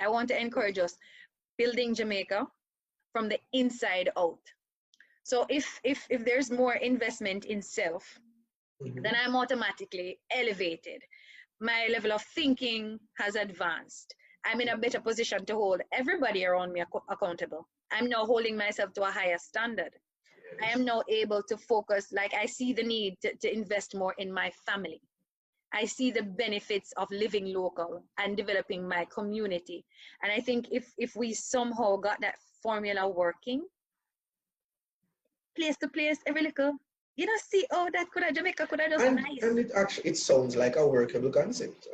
I want to encourage us building Jamaica from the inside out. So if there's more investment in self, then I'm automatically elevated. My level of thinking has advanced. I'm in a better position to hold everybody around me accountable. I'm now holding myself to a higher standard. I am now able to focus, like I see the need to invest more in my family. I see the benefits of living local and developing my community. And I think if we somehow got that formula working, place to place, every little, you know, see, oh, that could have, Jamaica could have just nice. And it sounds like a workable concept.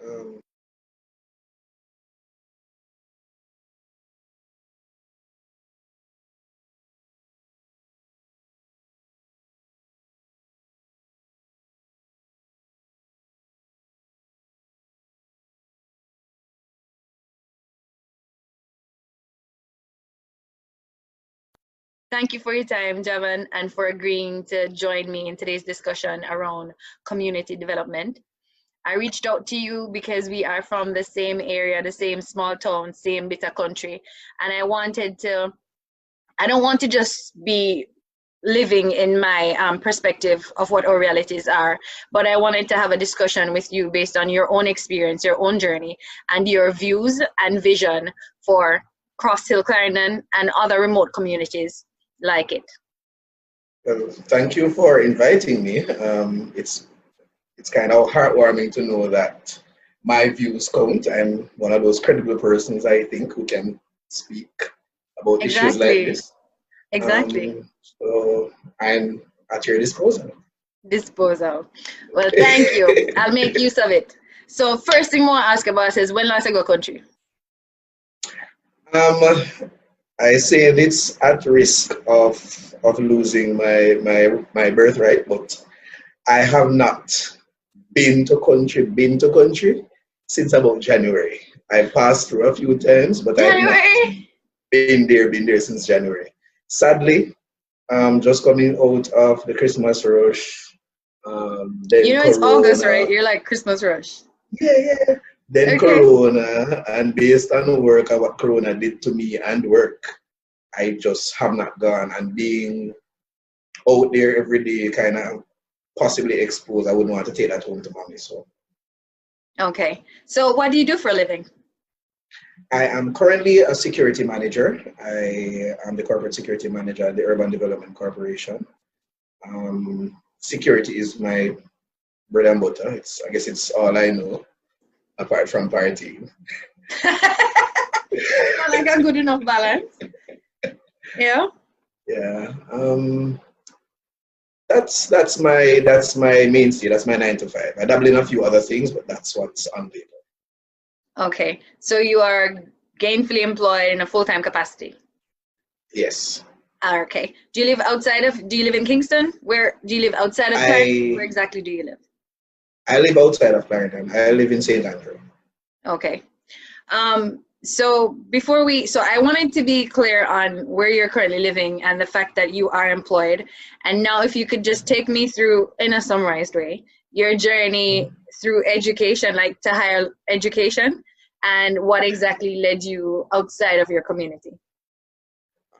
Thank you for your time, Javan, and for agreeing to join me in today's discussion around community development. I reached out to you because we are from the same area, the same small town, same bit of country. And I don't want to just be living in my perspective of what our realities are, but I wanted to have a discussion with you based on your own experience, your own journey, and your views and vision for Crofts Hill, Clarendon, and other remote communities like it. Well, thank you for inviting me. It's kind of heartwarming to know that my views count. I'm one of those credible persons, I think, who can speak about issues like this. Exactly. So I'm at your disposal. Well, thank you. I'll make use of it. So first thing I want to ask about is, when last I go country? I say it's at risk of losing my birthright, but I have not been to country since about January. I passed through a few times, but I've not been there since January. Sadly, just coming out of the Christmas rush. Then you know, it's Corona. August, right? You're like Christmas rush. Yeah. Then Corona, and based on work and what Corona did to me and work, I just have not gone. And being out there every day, kind of possibly exposed, I wouldn't want to take that home to mommy. So. Okay. So what do you do for a living? I am currently a security manager. I am the corporate security manager at the Urban Development Corporation. Security is my bread and butter. I guess it's all I know, apart from partying. Like a good enough balance. Yeah. Yeah. That's my mainstay. That's my 9 to 5. I dabble in a few other things, but that's what's on paper. Okay. So you are gainfully employed in a full-time capacity? Yes. Okay. Do you live in Kingston? Where do you live outside of Clarendon? Where exactly do you live? I live outside of Clarendon. I live in St. Andrew. Okay. So I wanted to be clear on where you're currently living and the fact that you are employed. And now if you could just take me through, in a summarized way, your journey through education, like to higher education, and what exactly led you outside of your community.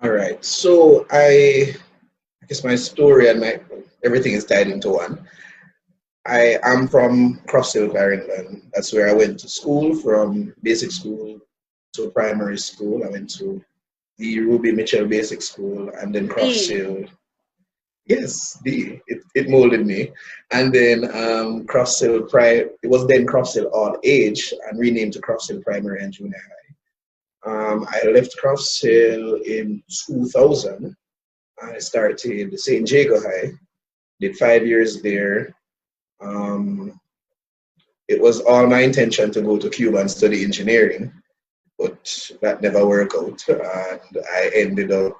All right. So I guess my story and everything is tied into one. I am from Crofts Hill, Clarendon. That's where I went to school, from basic school to primary school. I went to the Ruby Mitchell Basic School and then Crofts Hill. Yes, it molded me. And then Crofts Hill, it was then Crofts Hill All Age and renamed to Crofts Hill Primary and Junior High. I left Crofts Hill in 2000. I started St. Jago High, did 5 years there. It was all my intention to go to Cuba and study engineering, but that never worked out, and I ended up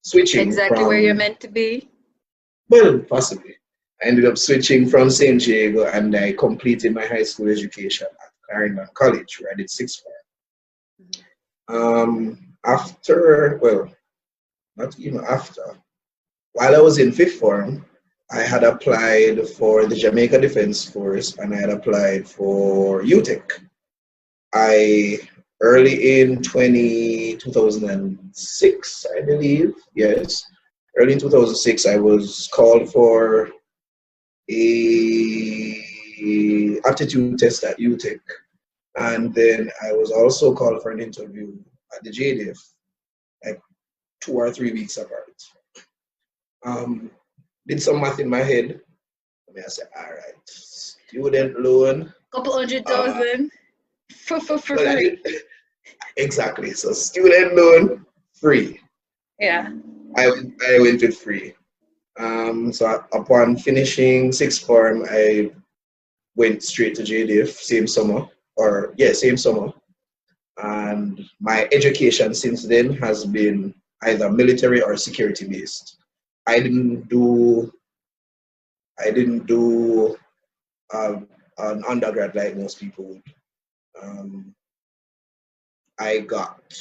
switching. Exactly where you're meant to be? Well, possibly. I ended up switching from St. Jago, and I completed my high school education at Clarendon College, where I did 6th form. While I was in 5th form, I had applied for the Jamaica Defense Force and I had applied for UTEC. I early in 2006, I believe. Yes. Early in 2006, I was called for a aptitude test at UTech. And then I was also called for an interview at the JDF, like 2 or 3 weeks apart. Did some math in my head. I said, all right, student loan. Couple 100,000 for Well, free. Exactly. So student loan, free. Yeah. I went with free. So upon finishing sixth form, I went straight to JDF, same summer. Same summer. And my education since then has been either military or security based. I didn't do an undergrad like most people would. I got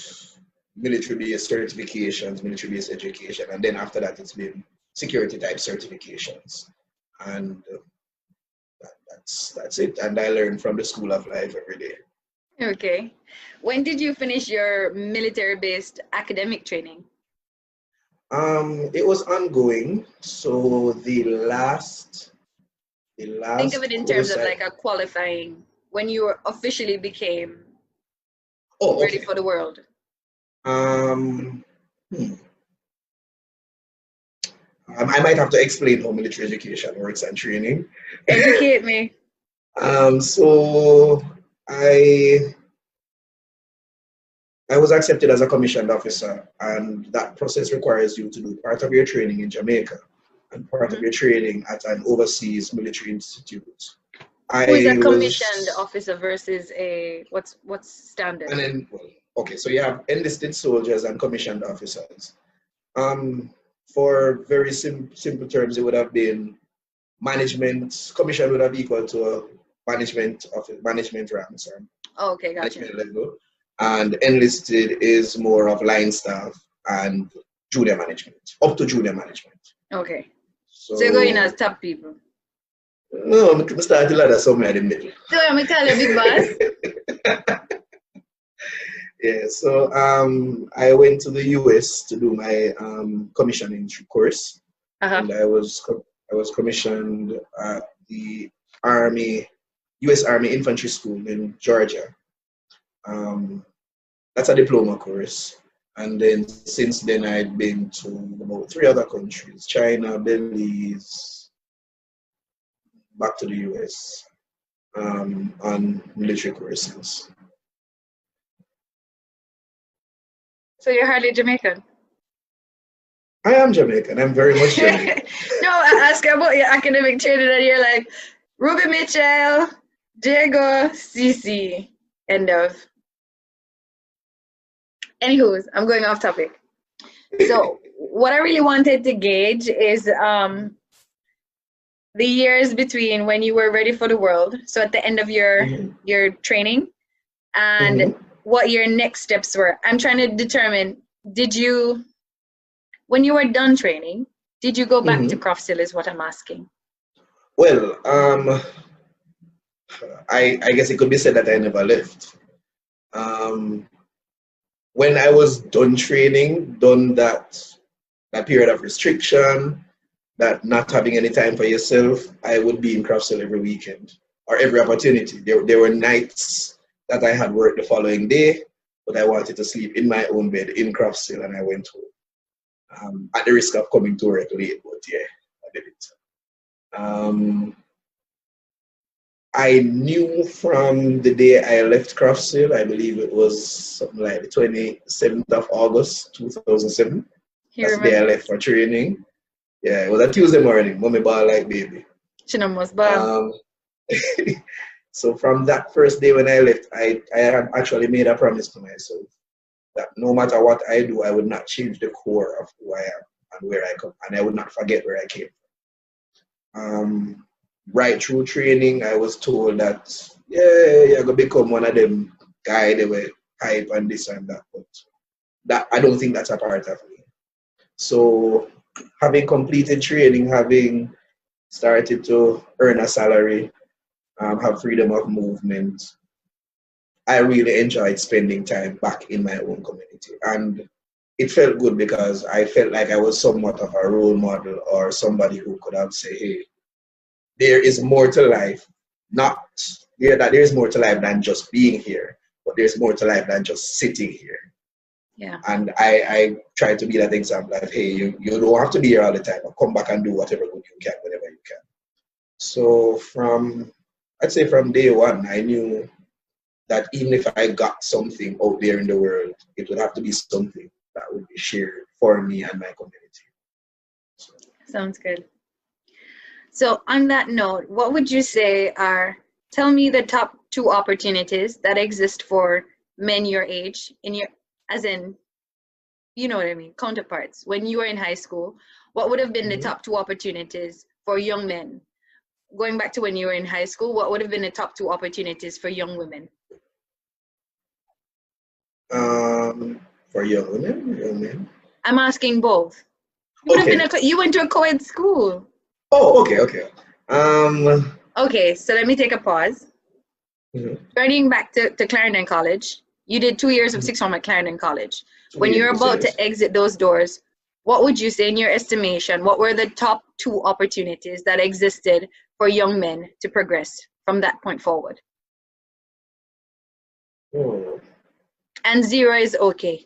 military-based certifications, military-based education, and then after that, it's been security-type certifications, and that's it. And I learn from the school of life every day. Okay. When did you finish your military-based academic training? It was ongoing. So the last. Think of it in terms of like a qualifying, when you officially became ready for the world. I might have to explain how military education works and training. Educate me. So I was accepted as a commissioned officer, and that process requires you to do part of your training in Jamaica and part of your training at an overseas military institute. Who is a commissioned officer versus what's standard? And then, so you have enlisted soldiers and commissioned officers. For very simple terms, it would have been management. Commission would have equal to a management rank, okay, gotcha. Management level. And enlisted is more of line staff and junior management, up to junior management. Okay. So you're going as top people? No, I'm starting ladder somewhere in the middle. So I'm call you big boss? Yeah, so I went to the US to do my commissioning course. And I was commissioned at the US Army Infantry School in Georgia. That's a diploma course. And then since then, I'd been to about 3 other countries: China, Belize, back to the US on military courses. So you're hardly Jamaican? I am Jamaican. I'm very much Jamaican. No, I ask about your academic training and you're like, Ruby Mitchell, Diego, CC, end of. Anywho, I'm going off topic. So what I really wanted to gauge is the years between when you were ready for the world, so at the end of your training, and what your next steps were. I'm trying to determine, when you were done training, did you go back to Crofts Hill is what I'm asking. Well, I guess it could be said that I never left. When I was done training, done that period of restriction, that not having any time for yourself, I would be in Crofts Hill every weekend or every opportunity. There were nights that I had work the following day, but I wanted to sleep in my own bed in Crofts Hill, and I went home. At the risk of coming to work late, but yeah, I did it. I knew from the day I left Crofts Hill, I believe it was something like the 27th of August, 2007. That's the day I left for training. Yeah, it was a Tuesday morning. Mommy ball like baby. She must ball. So from that first day when I left, I had actually made a promise to myself that no matter what I do, I would not change the core of who I am and where I come, and I would not forget where I came from. Right through training, I was told that, you're going to become one of them guys that were hype and this and that, but that I don't think that's a part of me. So having completed training, having started to earn a salary, have freedom of movement, I really enjoyed spending time back in my own community. And it felt good because I felt like I was somewhat of a role model or somebody who could have said, hey, there is more to life, not that there is more to life than just being here, but there's more to life than just sitting here. Yeah. And I try to be that example of, hey, you don't have to be here all the time, but come back and do whatever good you can, whenever you can. So I'd say from day one, I knew that even if I got something out there in the world, it would have to be something that would be shared for me and my community. Sounds good. So on that note, what would you say tell me the top 2 opportunities that exist for men your age, as in, you know what I mean, counterparts. When you were in high school, what would have been the top 2 opportunities for young men? Going back to when you were in high school, what would have been the top 2 opportunities for young women? For young women, young men? I'm asking both. You went to a co-ed school. Oh, okay. Okay, so let me take a pause. Turning back to Clarendon College, you did 2 years of sixth form at Clarendon College. When you're about to exit those doors, what would you say in your estimation, what were the top 2 opportunities that existed for young men to progress from that point forward? Oh. And 0 is okay.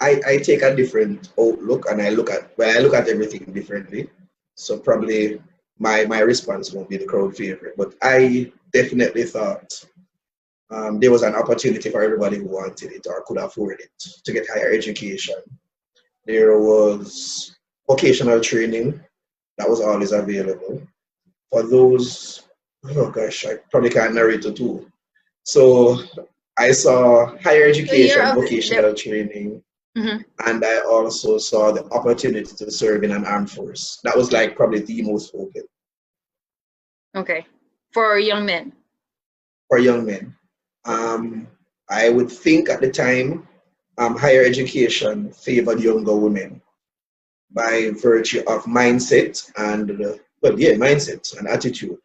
I take a different outlook, and I look at everything differently. So probably my response won't be the crowd favorite, but I definitely thought there was an opportunity for everybody who wanted it or could afford it to get higher education. There was vocational training that was always available. For those, oh gosh, I probably can't narrate to 2. So I saw higher education, vocational training, and I also saw the opportunity to serve in an armed force. That was like probably the most open. Okay, for young men. For young men, I would think at the time, higher education favored younger women by virtue of mindset and mindset and attitude.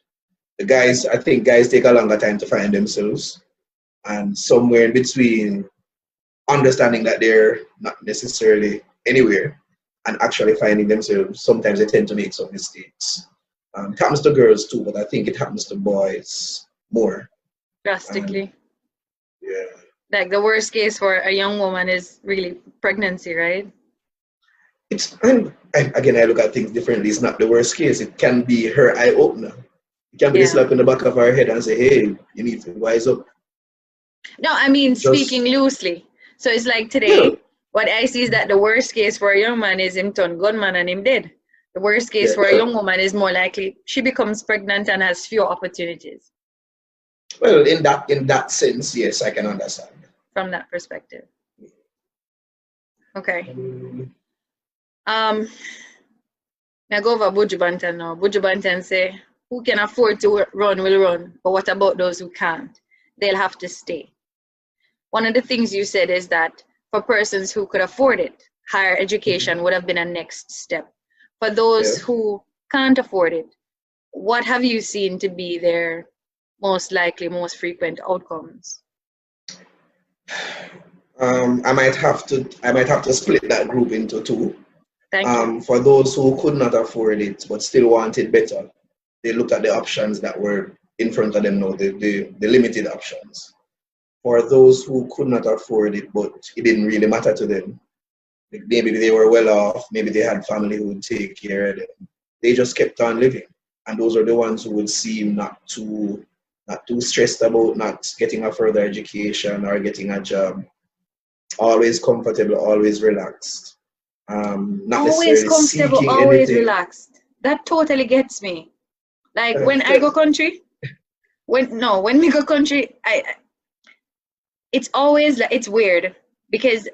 I think guys take a longer time to find themselves, and somewhere in between understanding that they're not necessarily anywhere and actually finding themselves, sometimes they tend to make some mistakes. It happens to girls too, but I think it happens to boys more. Drastically. Yeah. Like the worst case for a young woman is really pregnancy, right? Again, I look at things differently. It's not the worst case. It can be her eye opener. It can be the slap in the back of her head and say, hey, you need to wise up. No, I mean, speaking loosely. So it's like today, what I see is that the worst case for a young man is him turn gunman and him dead. The worst case for a young woman is more likely she becomes pregnant and has fewer opportunities. Well, in that sense, yes, I can understand. From that perspective. Okay. Now go over Buju Banton now. Buju Banton say, who can afford to run will run, but what about those who can't? They'll have to stay. One of the things you said is that for persons who could afford it, higher education would have been a next step. For those who can't afford it, what have you seen to be their most likely, most frequent outcomes? I might have to split that group into 2. Thank you. For those who could not afford it but still wanted better, they looked at the options that were in front of them now, the limited options. For those who could not afford it but it didn't really matter to them, maybe they were well off, maybe they had family who would take care of them, they just kept on living. And those are the ones who would seem not too stressed about not getting a further education or getting a job. Always comfortable, always relaxed. Not always comfortable, always anything. Relaxed. That totally gets me. Like when I go country, when we go country, it's always like, it's weird because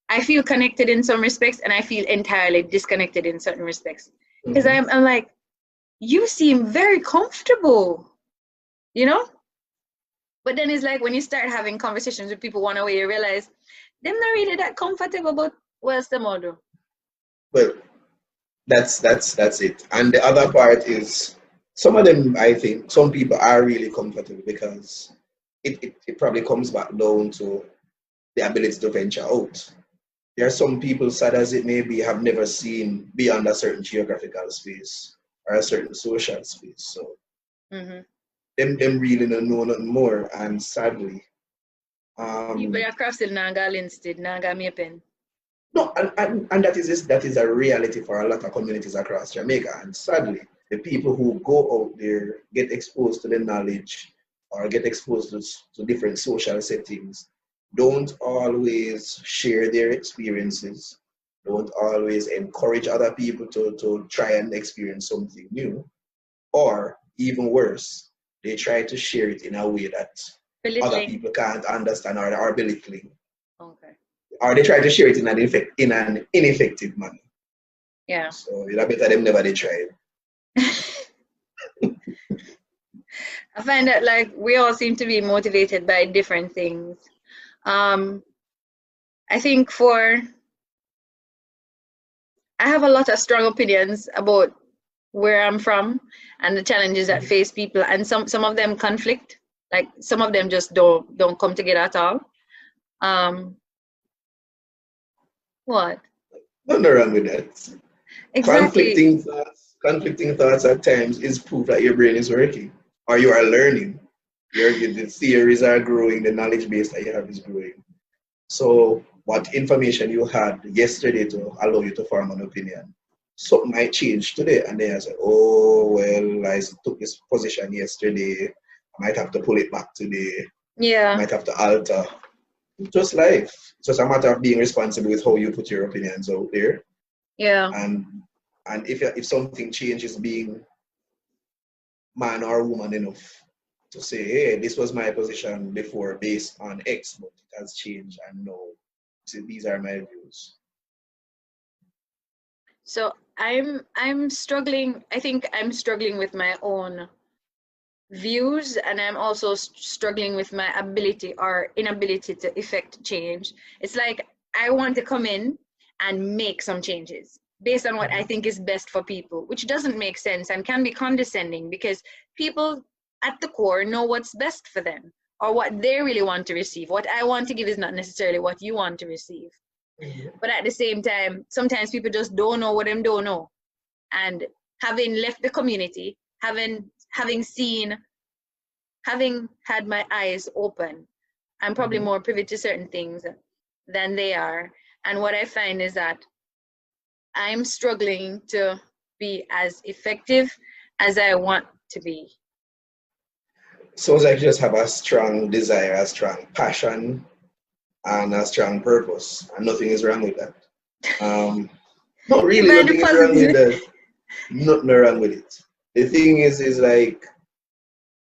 I feel connected in some respects and I feel entirely disconnected in certain respects. Because I'm like, you seem very comfortable, you know? But then it's like when you start having conversations with people one way, you realize they're not really that comfortable, but what's the model? Well, that's it. And the other part is some of them, I think, some people are really comfortable because it probably comes back down to the ability to venture out. There are some people, sad as it may be, have never seen beyond a certain geographical space or a certain social space. So them really don't know nothing more. And sadly, people are crossing Naga instead, Naga Mapen. no, and that is a reality for a lot of communities across Jamaica. And sadly, the people who go out there get exposed to the knowledge or get exposed to different social settings don't always share their experiences, don't always encourage other people to try and experience something new, or even worse, they try to share it in a way that other people can't understand or are belittling. Okay. Or they try to share it in an ineffective manner. Yeah. So it's better them never they try it. I find that like we all seem to be motivated by different things. I think I have a lot of strong opinions about where I'm from and the challenges that face people, and some of them conflict. Like some of them just don't come together at all. What? Nothing wrong with that. Exactly. Conflicting thoughts at times is proof that your brain is working or you are learning. The theories are growing, the knowledge base that you have is growing. So what information you had yesterday to allow you to form an opinion, something might change today, and then I say, oh, well, I took this position yesterday, I might have to pull it back today. Yeah. I might have to alter. Just life. It's just a matter of being responsible with how you put your opinions out there. Yeah. And if something changes, being man or woman enough to say, hey, this was my position before based on X, but it has changed, and no, these are my views. So I'm struggling. I think I'm struggling with my own views, and I'm also struggling with my ability or inability to effect change. It's like I want to come in and make some changes based on what I think is best for people, which doesn't make sense and can be condescending, because people at the core know what's best for them or what they really want to receive. What I want to give is not necessarily what you want to receive. But at the same time, sometimes people just don't know what them don't know. And having left the community, having had my eyes open, I'm probably more privy to certain things than they are. And what I find is that I'm struggling to be as effective as I want to be. Sounds like you just have a strong desire, a strong passion, and a strong purpose, and nothing is wrong with that. Not really, nothing is wrong with that. Nothing wrong with it. The thing is like,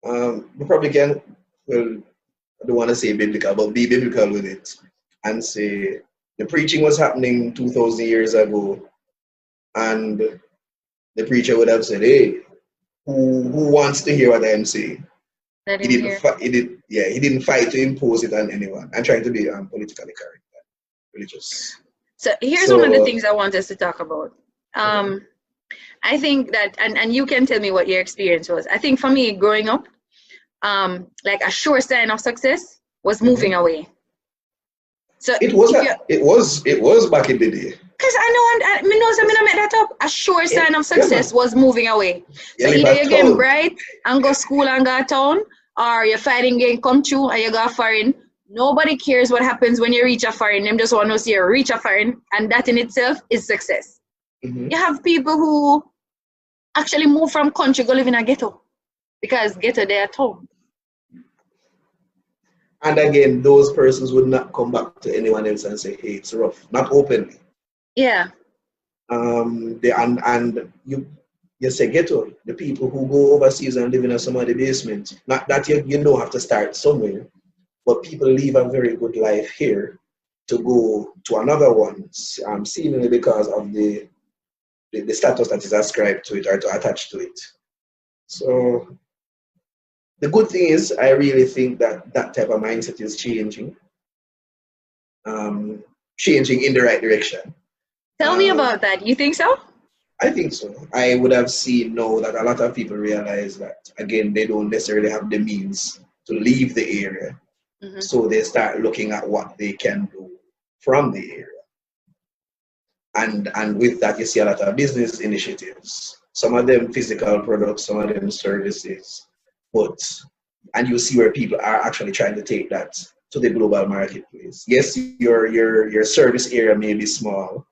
we probably can, well, I don't want to say biblical, but be biblical with it and say the preaching was happening 2,000 years ago, and the preacher would have said, hey, who wants to hear what I'm saying? He didn't fight to impose it on anyone. I'm trying to be politically correct, religious. So here's one of the things I want us to talk about. I think that, and you can tell me what your experience was. I think for me, growing up, like a sure sign of success was moving away. So it was back in the day. Because I made that up. A sure sign of success was moving away. So either you're getting bright and go school and go town, or you're fighting game come true and you go foreign. Nobody cares what happens when you reach a foreign. Them just want to see you reach a foreign, and that in itself is success. You have people who actually move from country, go live in a ghetto, because ghetto they at home. And again, those persons would not come back to anyone else and say, hey, it's rough. Not openly. Yeah. You say ghetto, the people who go overseas and live in somebody's basement. Not that you don't have to start somewhere, but people live a very good life here to go to another one, seemingly because of the status that is ascribed to it or to attach to it. So the good thing is, I really think that type of mindset is changing in the right direction. Tell me about that. You think so? I think so. I would have seen now that a lot of people realize that, again, they don't necessarily have the means to leave the area. Mm-hmm. So they start looking at what they can do from the area. And with that, you see a lot of business initiatives. Some of them physical products, some of them services. And you see where people are actually trying to take that to the global marketplace. Yes, your service area may be small,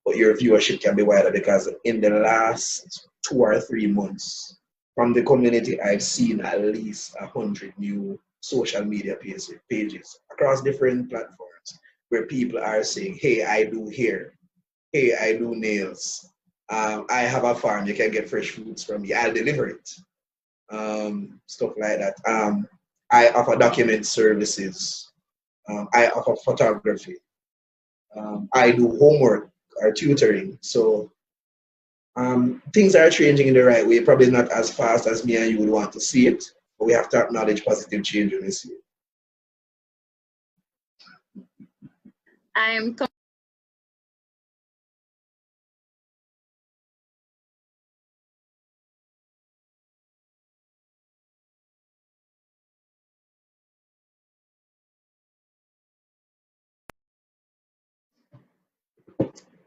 but your viewership can be wider because in the last 2 or 3 months from the community, I've seen at least 100 new social media pages across different platforms where people are saying, hey, I do hair. Hey, I do nails. I have a farm. You can get fresh fruits from me. I'll deliver it. Stuff like that. I offer document services. I offer photography. I do homework or tutoring. So things are changing in the right way. Probably not as fast as me and you would want to see it, but we have to acknowledge positive change when we see it. I'm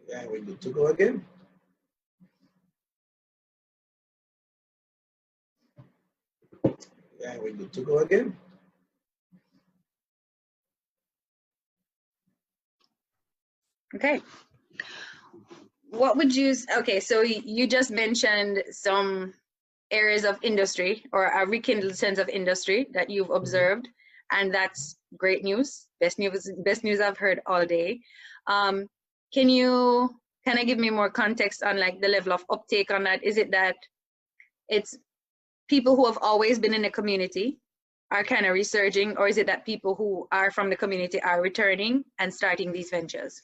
Yeah, we're good to go again. Yeah, we're good to go again. okay. What would you, okay, so you just mentioned some areas of industry or a rekindled sense of industry that you've observed, and that's great news. Best news I've heard all day. Can you kind of give me more context on like the level of uptake on that? Is it that it's people who have always been in the community are kind of resurging, or is it that people who are from the community are returning and starting these ventures?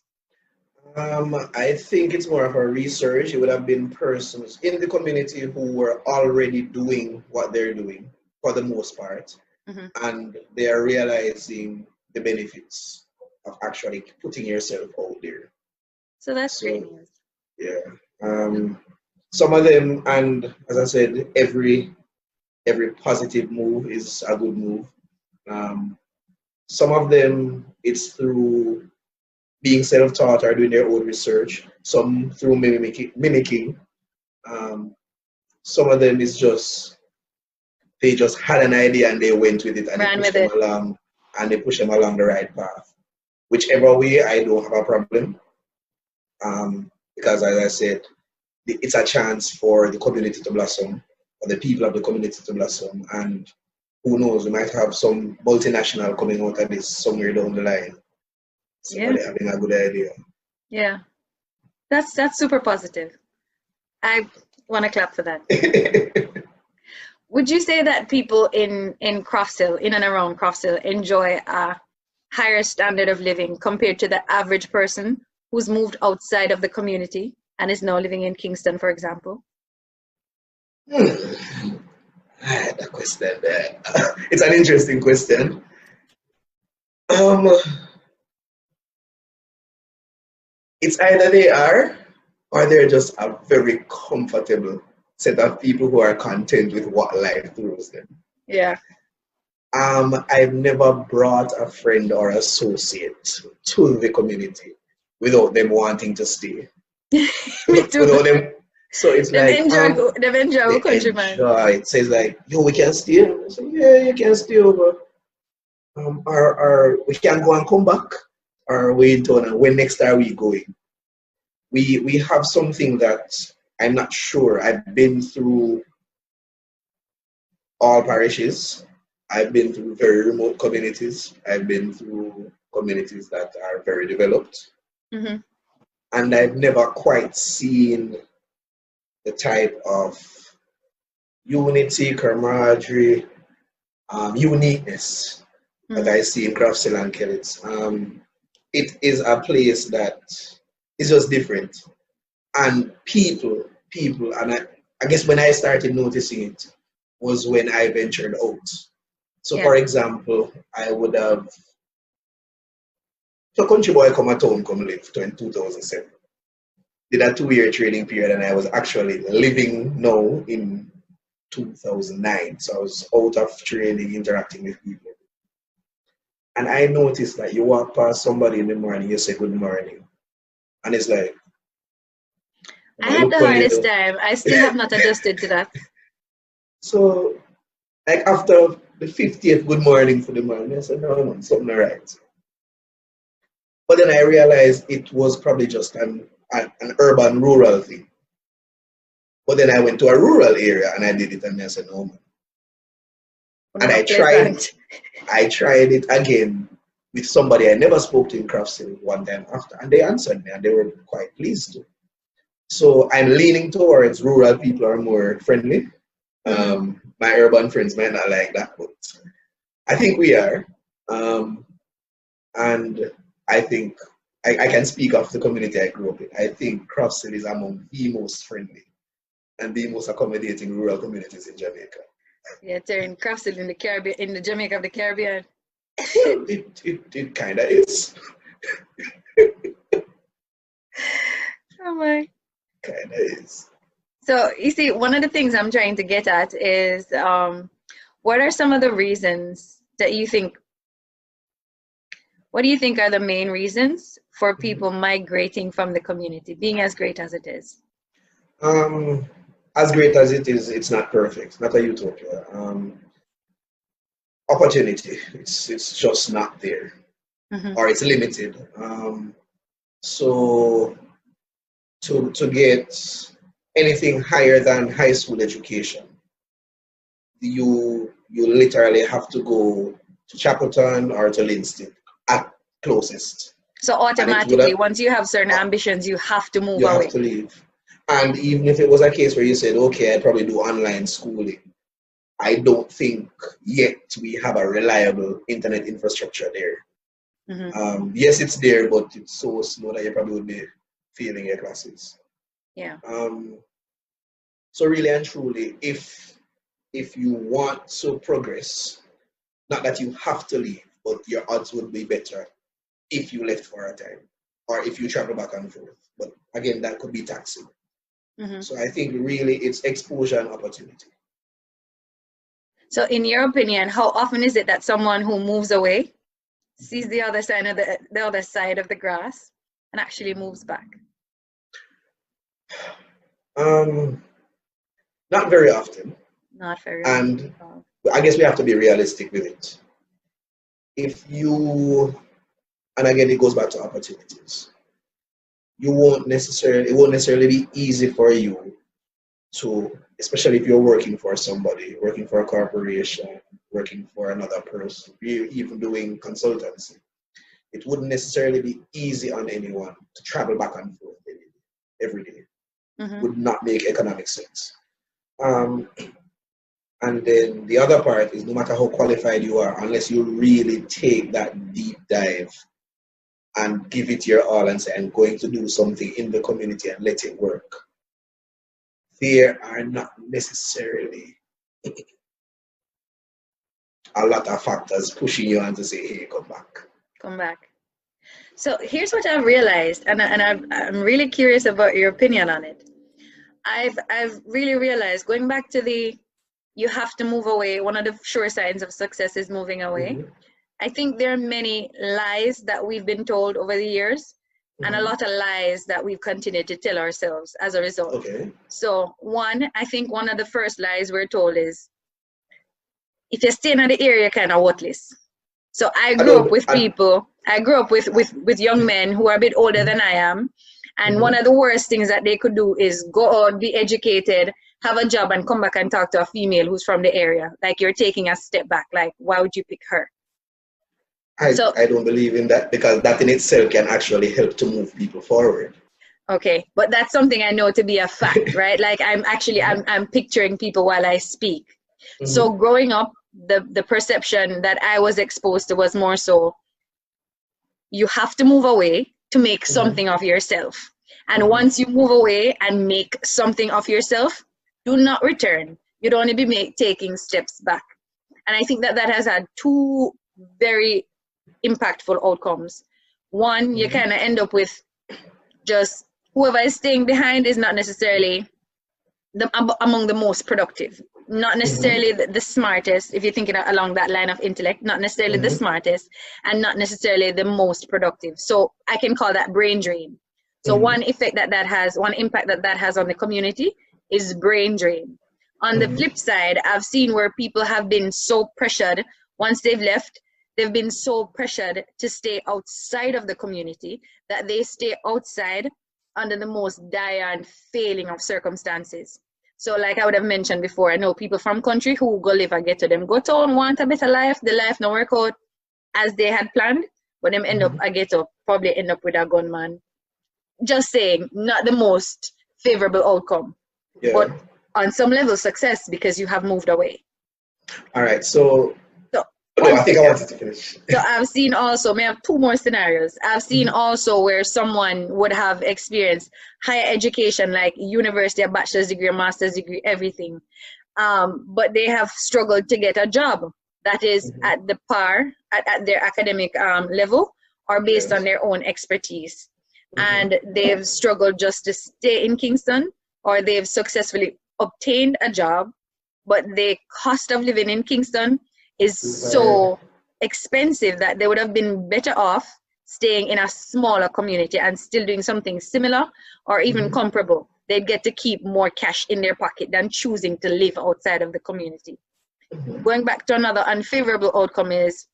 I think it's more of a research. It would have been persons in the community who were already doing what they're doing for the most part, and they are realizing the benefits of actually putting yourself out there. So that's great news. Yeah. Some of them, and as I said, every positive move is a good move. Some of them, it's through being self-taught or doing their own research, some through mimicking. Some of them is just, they just had an idea and they went with it and Ran they pushed with them along and they push them along the right path. Whichever way, I don't have a problem. Because as I said, it's a chance for the community to blossom, for the people of the community to blossom, and who knows, we might have some multinational coming out of this somewhere down the line. Somebody having a good idea. Yeah, that's super positive. I want to clap for that. Would you say that people in Crofts Hill, in and around Crofts Hill, enjoy a higher standard of living compared to the average person who's moved outside of the community and is now living in Kingston, for example? That question there. It's an interesting question. It's either they are or they're just a very comfortable set of people who are content with what life throws them. Yeah. I've never brought a friend or associate to the community without them wanting to stay. Me too. Without them, so it's They've like enjoyed countryman. Enjoy. It says like, yo, we can stay. I say, yeah, you can stay over. Or we can go and come back. Or we don't. When next are we going? We have something that I'm not sure. I've been through all parishes. I've been through very remote communities. I've been through communities that are very developed. And I've never quite seen the type of unity, camaraderie, uniqueness that I see in Crofts Hill and Kellett. It is a place that is just different. And people, and I guess when I started noticing it was when I ventured out. So for example, I would have, so country boy come at home, come live in 2007. did a 2-year training period, and I was actually living now in 2009. So I was out of training, interacting with people. And I noticed that you walk past somebody in the morning, you say good morning. And it's like, I had the hardest time. I still have not adjusted to that. So, like after the 50th good morning for the morning, I said, no, something not right. But then I realized it was probably just an urban rural thing. But then I went to a rural area and I did it, and I said, no, man. And I tried it again with somebody I never spoke to in Crofts Hill one time after, and they answered me and they were quite pleased to. So I'm leaning towards rural people are more friendly. My urban friends might not like that, but I think we are. And I think I can speak of the community I grew up in. I think Crofts Hill is among the most friendly and the most accommodating rural communities in Jamaica. Yeah, they're in Crofts Hill in the Caribbean, in the Jamaica of the Caribbean. It kind of is. Oh my. Kind of is. So you see, one of the things I'm trying to get at is what are some of the reasons that you think, what do you think are the main reasons for people migrating from the community, being as great as it is? As great as it is, it's not perfect, not a utopia. Opportunity, it's just not there, or it's limited. So to get anything higher than high school education, you literally have to go to Chapelton or to Linston at closest. So automatically, once you have certain ambitions, you have to move away. You have to leave. And even if it was a case where you said, okay, I'd probably do online schooling, I don't think yet we have a reliable internet infrastructure there. Yes, it's there, but it's so slow that you probably would be failing your classes. Yeah. So really and truly, if you want to progress, not that you have to leave, but your odds would be better if you left for a time or if you travel back and forth. But again, that could be taxing. So I think really it's exposure and opportunity. So in your opinion, how often is it that someone who moves away sees the other side of the other side of the grass and actually moves back? Not very often. Not very often. And I guess we have to be realistic with it. If you, and again, it goes back to opportunities. It won't necessarily be easy for you to, especially if you're working for somebody, working for a corporation, working for another person, even doing consultancy. It wouldn't necessarily be easy on anyone to travel back and forth every day. Would not make economic sense. And then the other part is, no matter how qualified you are, unless you really take that deep dive and give it your all and say, I'm going to do something in the community and let it work, there are not necessarily a lot of factors pushing you on to say, hey, come back. Come back. So here's what I've realized, and I'm really curious about your opinion on it. I've really realized, going back to you have to move away, one of the sure signs of success is moving away. I think there are many lies that we've been told over the years, and a lot of lies that we've continued to tell ourselves as a result. Okay. So I think one of the first lies we're told is, if you stay in the area, you're kind of worthless. So I grew up with young men who are a bit older than I am. And one of the worst things that they could do is go out, be educated, have a job, and come back and talk to a female who's from the area. Like, you're taking a step back. Like, why would you pick her? I don't believe in that, because that in itself can actually help to move people forward. Okay, but that's something I know to be a fact, right? Like, I'm picturing people while I speak. So growing up, the perception that I was exposed to was more so, you have to move away to make something of yourself. And once you move away and make something of yourself, do not return. You'd only be taking steps back. And I think that has had two very impactful outcomes. One, you kind of end up with just whoever is staying behind is not necessarily among the most productive, not necessarily the smartest, if you're thinking along that line of intellect, not necessarily the smartest, and not necessarily the most productive. So I can call that brain drain. So one impact that has on the community is brain drain. On the flip side, I've seen where people have been so pressured once they've left, they've been so pressured to stay outside of the community that they stay outside under the most dire and failing of circumstances. So like I would have mentioned before, I know people from country who go live a ghetto, them go town, want a better life, the life no work out as they had planned, but them end up a ghetto, probably end up with a gunman. Just saying, not the most favorable outcome, but on some level success because you have moved away. All right, so no, I think I wanted to finish. So I've seen also, may I have two more scenarios. I've seen also where someone would have experienced higher education, like university, a bachelor's degree, a master's degree, everything. But they have struggled to get a job that is at the par, at their academic level, or based on their own expertise. And they've struggled just to stay in Kingston, or they've successfully obtained a job, but the cost of living in Kingston is so expensive that they would have been better off staying in a smaller community and still doing something similar or even comparable. They'd get to keep more cash in their pocket than choosing to live outside of the community. Going back to another unfavorable outcome is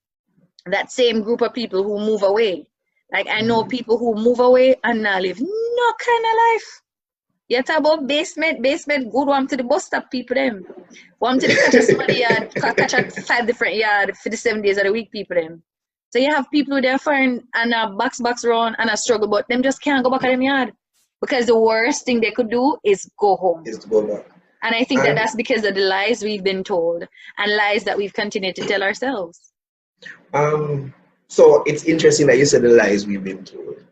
that same group of people who move away. Like I know people who move away and now live no kind of life. You talk about basement, good one to the bus stop people them. One to the catch a somebody yard, catch a 5 different yard for the 7 days of the week people them. So you have people there foreign and a box run and a struggle, but them just can't go back at them yard. Because the worst thing they could do is go home. Is to go back. And I think that's because of the lies we've been told and lies that we've continued to tell ourselves. So it's interesting that you said the lies we've been told.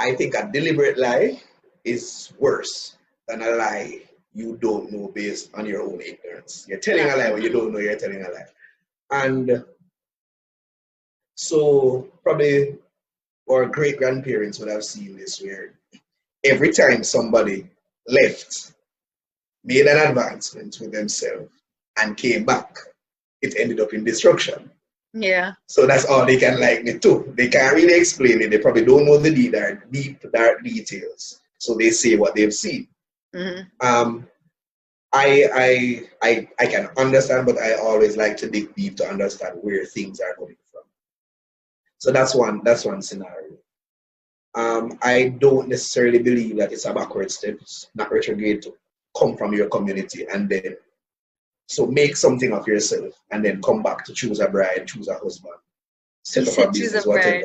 I think a deliberate lie is worse than a lie you don't know based on your own ignorance. You're telling a lie when you don't know you're telling a lie. And so probably our great-grandparents would have seen this where every time somebody left, made an advancement with themselves and came back, it ended up in destruction. Yeah. So that's all they can like me too. They can't really explain it. They probably don't know the deep, dark details. So they say what they've seen. I can understand, but I always like to dig deep to understand where things are coming from. So that's one scenario. I don't necessarily believe that it's a backward step, it's not retrograde to come from your community and then so make something of yourself and then come back to choose a bride, choose a husband, set up a business, whatever.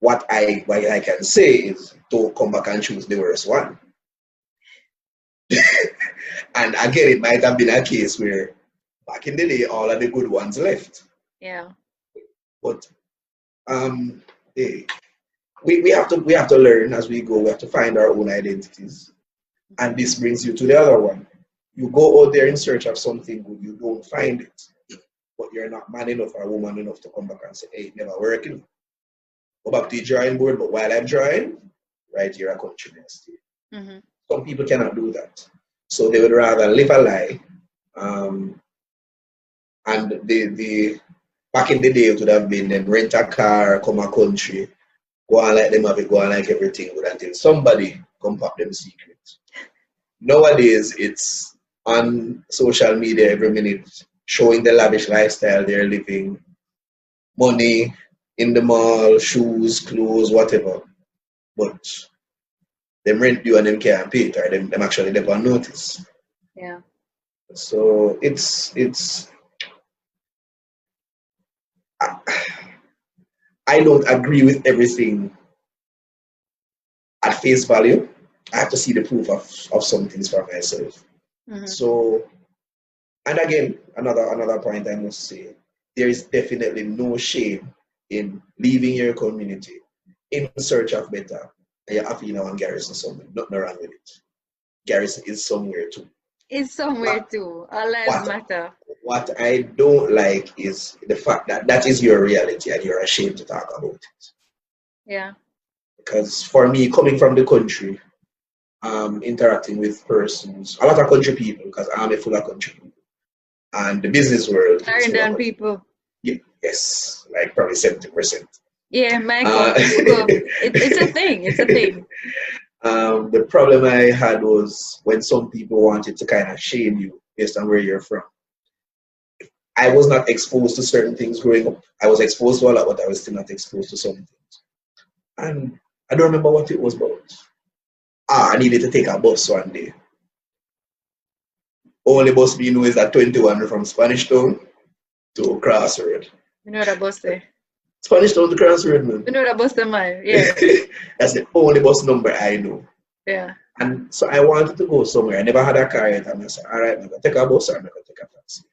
What I can say is don't come back and choose the worst one. And again, it might have been a case where back in the day, all of the good ones left. Yeah. But we have to learn as we go. We have to find our own identities. And this brings you to the other one. You go out there in search of something good, you don't find it, but you're not man enough or woman enough to come back and say, hey, never working. Go back to the drawing board, but while I'm drawing, right here, I continue to stay. Some people cannot do that. So they would rather live a lie. And the back in the day, it would have been them rent a car, come a country, go on like them have it, go on like everything good until somebody come pop them secrets. Nowadays, it's on social media every minute, showing the lavish lifestyle they're living, money in the mall, shoes, clothes, whatever. But them rent you and them can't pay it, or them actually never notice. Yeah. So it's I don't agree with everything at face value. I have to see the proof of some things for myself. So, and again, another point I must say, there is definitely no shame in leaving your community in search of better. And you're happy now and Garrison somewhere. Nothing wrong with it. Garrison is somewhere too. It's somewhere What, too. Our lives what, matter. what I don't like is the fact that that is your reality and you're ashamed to talk about it. Yeah. Because for me, coming from the country, interacting with persons, a lot of country people, because I'm a full of country people, and the business world is full of Clarendon country. people. Yes, like probably 70%. Yeah, my Uh, county people. It's a thing. It's a thing. the problem I had was when some people wanted to kind of shame you based on where you're from. I was not exposed to certain things growing up. I was exposed to a lot, but I was still not exposed to some things. And I don't remember what it was about. I needed to take a bus one day. Only bus we know is that 21 from Spanish Town to Crofts Road. You know that bus there. Spanish Town to Crofts Road, man. You know that bus there, man. Yeah. That's the only bus number I know. Yeah. And so I wanted to go somewhere. I never had a car yet. And I said, all right, I'm going to take a bus or I'm going to take a taxi.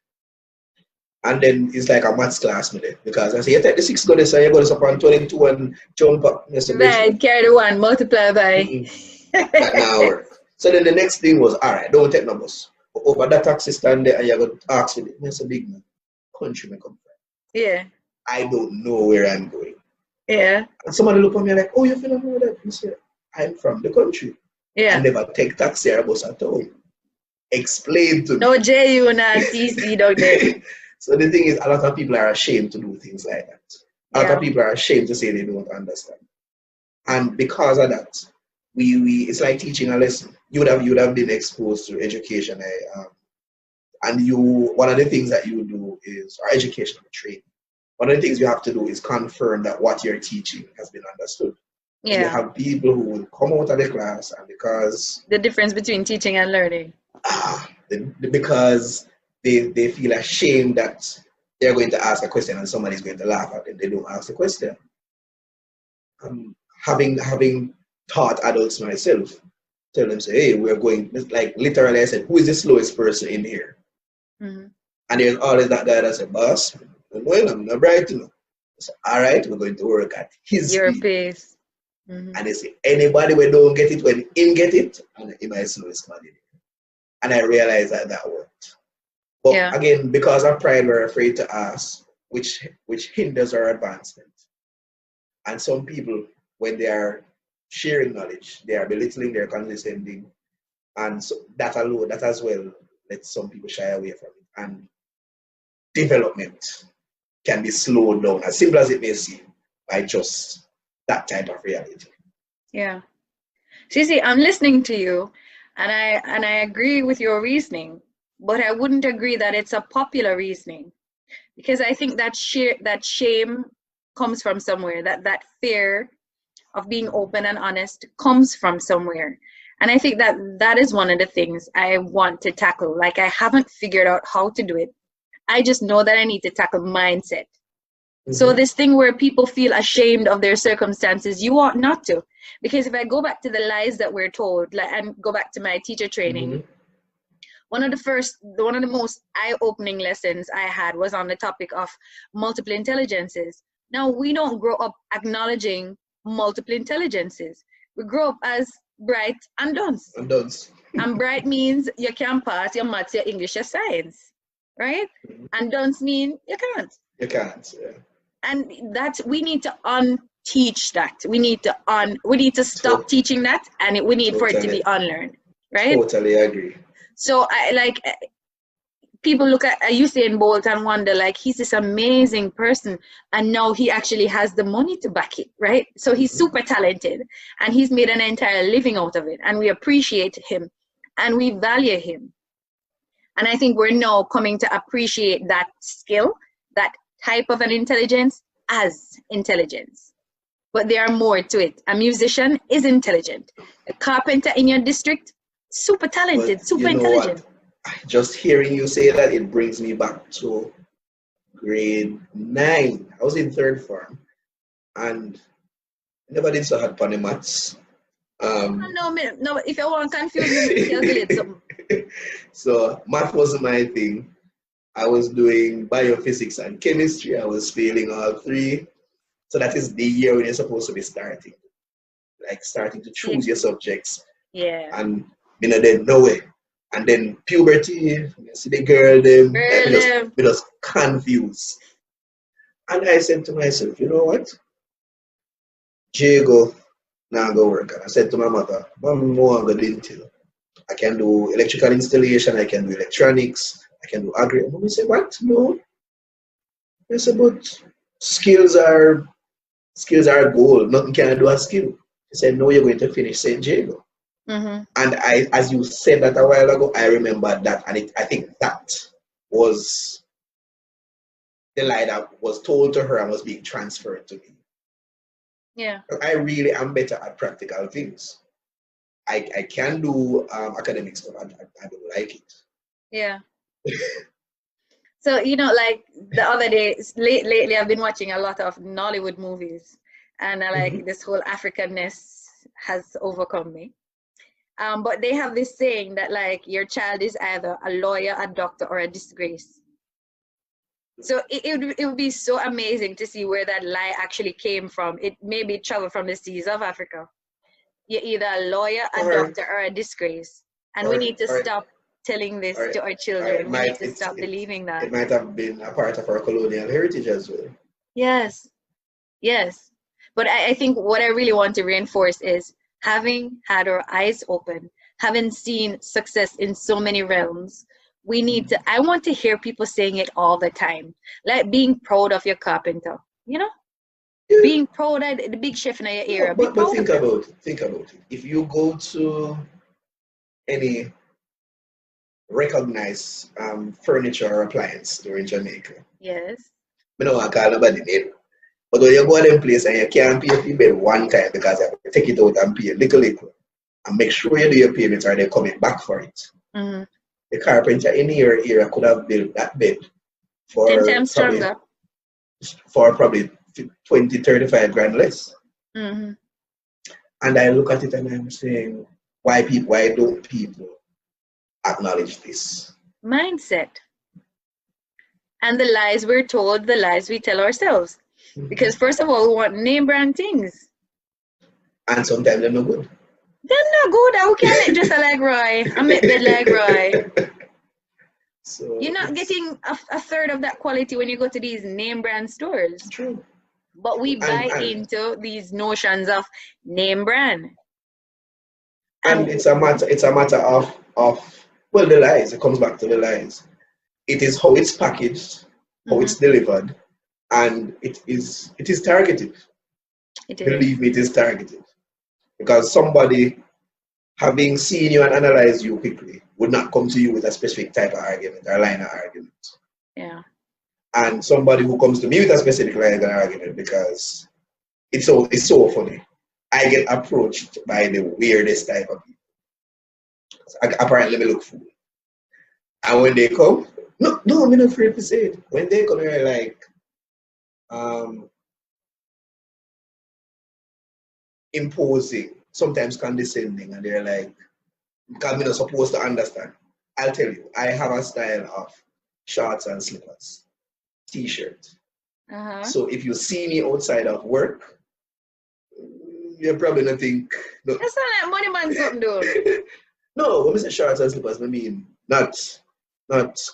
And then it's like a maths class with it. Because I say, you take the 6 go this and you go this upon 22 and jump up. Right, carry the 1, multiply by. That now work. So then the next thing was, all right, don't take no bus. But over that taxi stand there and you're going to ask for it. That's a big man. Country me come from. Yeah. I don't know where I'm going. Yeah. And somebody look at me like, oh, you feel know that? I say, I'm from the country. Yeah. I never take taxi or bus at all. Explain to me. No JU and TC down there. So the thing is, a lot of people are ashamed to do things like that. A lot of people are ashamed to say they don't understand. And because of that, we it's like teaching a lesson. You would have been exposed to education, and one of the things that you do is our educational training. One of the things you have to do is confirm that what you're teaching has been understood. Yeah. You have people who will come out of the class, and because the difference between teaching and learning. Because they feel ashamed that they're going to ask a question and somebody's going to laugh at them. They don't ask the question. Having taught adults myself, tell them, say, hey, we're going, like literally I said, who is the slowest person in here? Mm-hmm. And there's always that guy that said, boss, well, I'm not bright enough. I said, all right, we're going to work at his your speed. pace. Mm-hmm. And they say, anybody who don't get it when him get it, and he might slowest man in it. And I realized that worked. But again, because of pride, we're afraid to ask, which hinders our advancement. And some people, when they are sharing knowledge, they are belittling, they're condescending. And so that alone, that as well, lets some people shy away from it. And development can be slowed down, as simple as it may seem, by just that type of reality. Yeah. See, I'm listening to you, and I agree with your reasoning, but I wouldn't agree that it's a popular reasoning, because I think that shame comes from somewhere, that fear of being open and honest comes from somewhere. And I think that is one of the things I want to tackle. Like, I haven't figured out how to do it. I just know that I need to tackle mindset. Mm-hmm. So this thing where people feel ashamed of their circumstances, you ought not to. Because if I go back to the lies that we're told, and go back to my teacher training, mm-hmm. one of the most eye-opening lessons I had was on the topic of multiple intelligences. Now, we don't grow up acknowledging multiple intelligences. We grow up as bright and dunce. And bright means you can pass your maths, your English, your science, right? Mm-hmm. And dunce mean you can't. You can't, yeah. And that we need to unteach that. We need to stop teaching that, and we need for it to be unlearned, right? Totally agree. So people look at Usain Bolt and wonder, like, he's this amazing person, and now he actually has the money to back it, right? So he's super talented, and he's made an entire living out of it, and we appreciate him, and we value him. And I think we're now coming to appreciate that skill, that type of an intelligence, as intelligence. But there are more to it. A musician is intelligent. A carpenter in your district, super talented, super intelligent. Just hearing you say that, it brings me back to grade 9. I was in 3rd form, and I never did so hard on the maths. No, if you want to confuse me, calculate something. So math wasn't my thing. I was doing biophysics and chemistry. I was failing all 3. So that is the year when you're supposed to be starting to choose your subjects. Yeah. And there no way. And then puberty, you see the girl, them, me just confused. And I said to myself, you know what? Jago, now go work. And I said to my mother, Mom, no, I'm going to I can do electrical installation, I can do electronics, I can do agri. And we said, what? No. I said, but skills are gold. Nothing can do a skill. He said, no, you're going to finish St. Jago. Mm-hmm. And as you said that a while ago, I remember that, and I think that was the lie that was told to her and was being transferred to me. Yeah. I really am better at practical things. I can do academic stuff. I don't like it. Yeah. So, like the other day, lately I've been watching a lot of Nollywood movies, and I like this whole Africanness has overcome me. But they have this saying that like your child is either a lawyer, a doctor, or a disgrace. So it would be so amazing to see where that lie actually came from. It maybe traveled from the seas of Africa. You're either a lawyer, a doctor, or a disgrace. And we need to stop telling this to our children. We need to stop believing that. It might have been a part of our colonial heritage as well. Yes. Yes. But I think what I really want to reinforce is having had our eyes open, having seen success in so many realms, we need to, I want to hear people saying it all the time. Like being proud of your carpenter, Yeah. Being proud of the big chef in your area. But think about it. If you go to any recognized furniture or appliance store in Jamaica. Yes. I don't want to call nobody name. But when you go to them place and you can't pay your bed one time because you have to take it out and pay little and make sure you do your payments or they're coming back for it. Mm-hmm. The carpenter in your area could have built that bed for 10 times stronger. For probably 20, 35 grand less. Mm-hmm. And I look at it and I'm saying, why don't people acknowledge this? Mindset. And the lies we're told, the lies we tell ourselves. Mm-hmm. Because first of all, we want name brand things. And sometimes they're no good. They're not good. How can it just like Roy? I make bed like Roy. So you're not getting a third of that quality when you go to these name brand stores. True. But we buy into these notions of name brand. And it's a matter of well, the lies. It comes back to the lies. It is how it's packaged, how it's delivered, and it is targeted. Believe me, it is targeted. Because somebody having seen you and analyzed you quickly would not come to you with a specific type of argument or line of argument. Yeah. And somebody who comes to me with a specific line of argument because it's so funny. I get approached by the weirdest type of people. Apparently, they look fool. And when they come, no, I'm not afraid to say it. When they come here, like, imposing, sometimes condescending, and they're like, because I'm not supposed to understand. I'll tell you, I have a style of shorts and slippers, t-shirt. So if you see me outside of work, you're probably not think. No. That's not like money man something though. No, when we say shorts and slippers, I mean not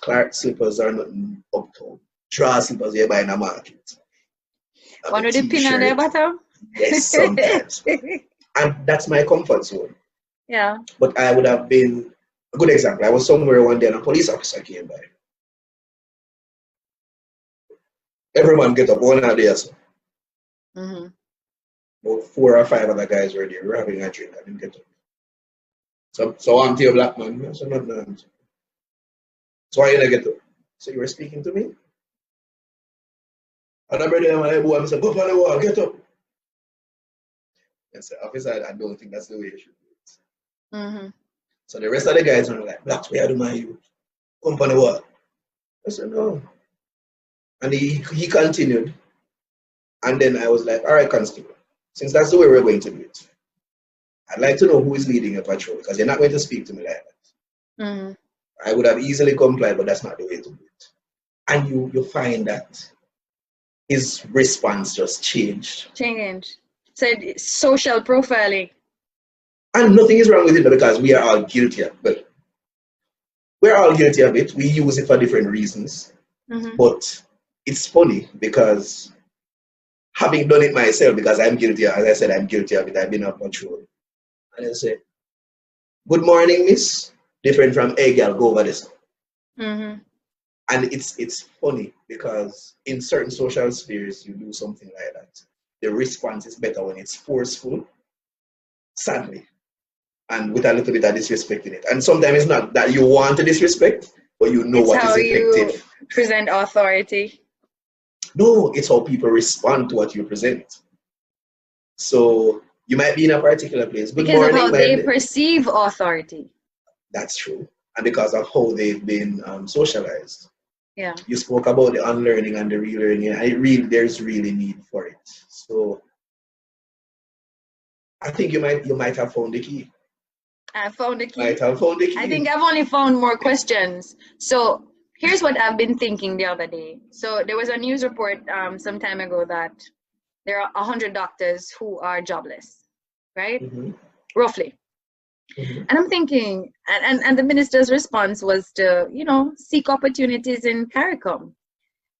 Clark slippers or nothing uptown. Draw slippers you buy in the market. One with the pin on the bottom? Yes, sometimes. And that's my comfort zone. Yeah. But I would have been a good example. I was somewhere one day and a police officer came by. Everyone get up, one out there. So. About 4 or 5 other guys were there. We were having a drink. I didn't get up. So I'm to a black man. I said, no. So why didn't I get up? So you were speaking to me? And I brought them and I said, go up on the wall, get up. I said, officer, I don't think that's the way you should do it. So the rest of the guys were like, that's where I do my youth. Come on the wall. I said, no. And he continued. And then I was like, all right, constable, since that's the way we're going to do it, I'd like to know who is leading your patrol because you're not going to speak to me like that. I would have easily complied, but that's not the way to do it. And you find that his response just changed. So social profiling. And nothing is wrong with it because we are all guilty. But we're all guilty of it. We use it for different reasons. But it's funny because having done it myself, because I'm guilty, as I said, I'm guilty of it. I've been on patrol. And I say, good morning, miss. Different from, hey, girl, go over this. And it's funny because in certain social spheres, you do something like that. The response is better when it's forceful, sadly, and with a little bit of disrespect in it. And sometimes it's not that you want to disrespect, but you know what is effective. You present authority. No, it's how people respond to what you present. So you might be in a particular place. Good because morning, of how they perceive authority. That's true. And because of how they've been socialized. Yeah. You spoke about the unlearning and the relearning. There's really need for it. So I think you might have found the key. I found the key. Might have found the key. I think I've only found more questions. So here's what I've been thinking the other day. So there was a news report some time ago that there are 100 doctors who are jobless, right? Roughly. And I'm thinking, and the minister's response was to, seek opportunities in CARICOM.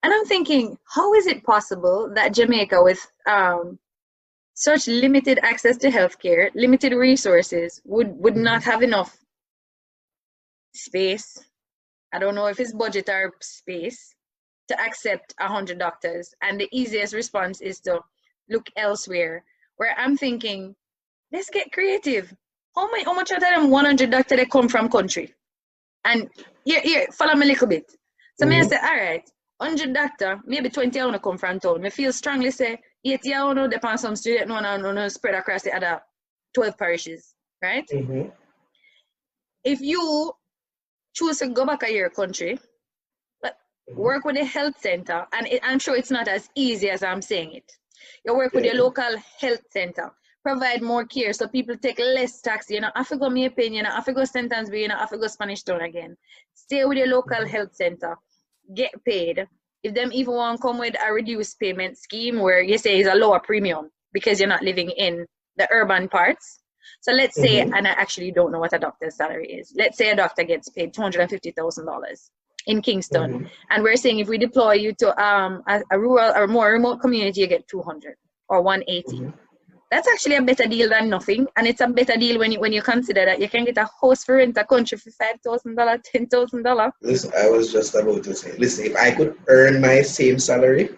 And I'm thinking, how is it possible that Jamaica, with such limited access to healthcare, limited resources, would not have enough space? I don't know if it's budget or space to accept 100 doctors. And the easiest response is to look elsewhere, where I'm thinking, let's get creative. How much of them 100 doctors they come from country? And here, follow me a little bit. So I say, all right, 100 doctor, maybe 20 I want to come from town. I feel strongly say 80 I want to depend some student no spread across the other 12 parishes, right? If you choose to go back to your country, but work with the health center, and I'm sure it's not as easy as I'm saying it. You work with your local health center. Provide more care so people take less tax. You know, I have to go me pain, you know, I have to go sentence B, you know, I have to go Spanish Town again. Stay with your local health center. Get paid. If them even want to come with a reduced payment scheme where you say it's a lower premium because you're not living in the urban parts. So let's say, and I actually don't know what a doctor's salary is. Let's say a doctor gets paid $250,000 in Kingston. And we're saying if we deploy you to a rural or more remote community, you get 200 or 180. That's actually a better deal than nothing, and it's a better deal when you consider that you can get a house for rent a country for $5,000, $10,000. Listen, I was just about to say, listen, if I could earn my same salary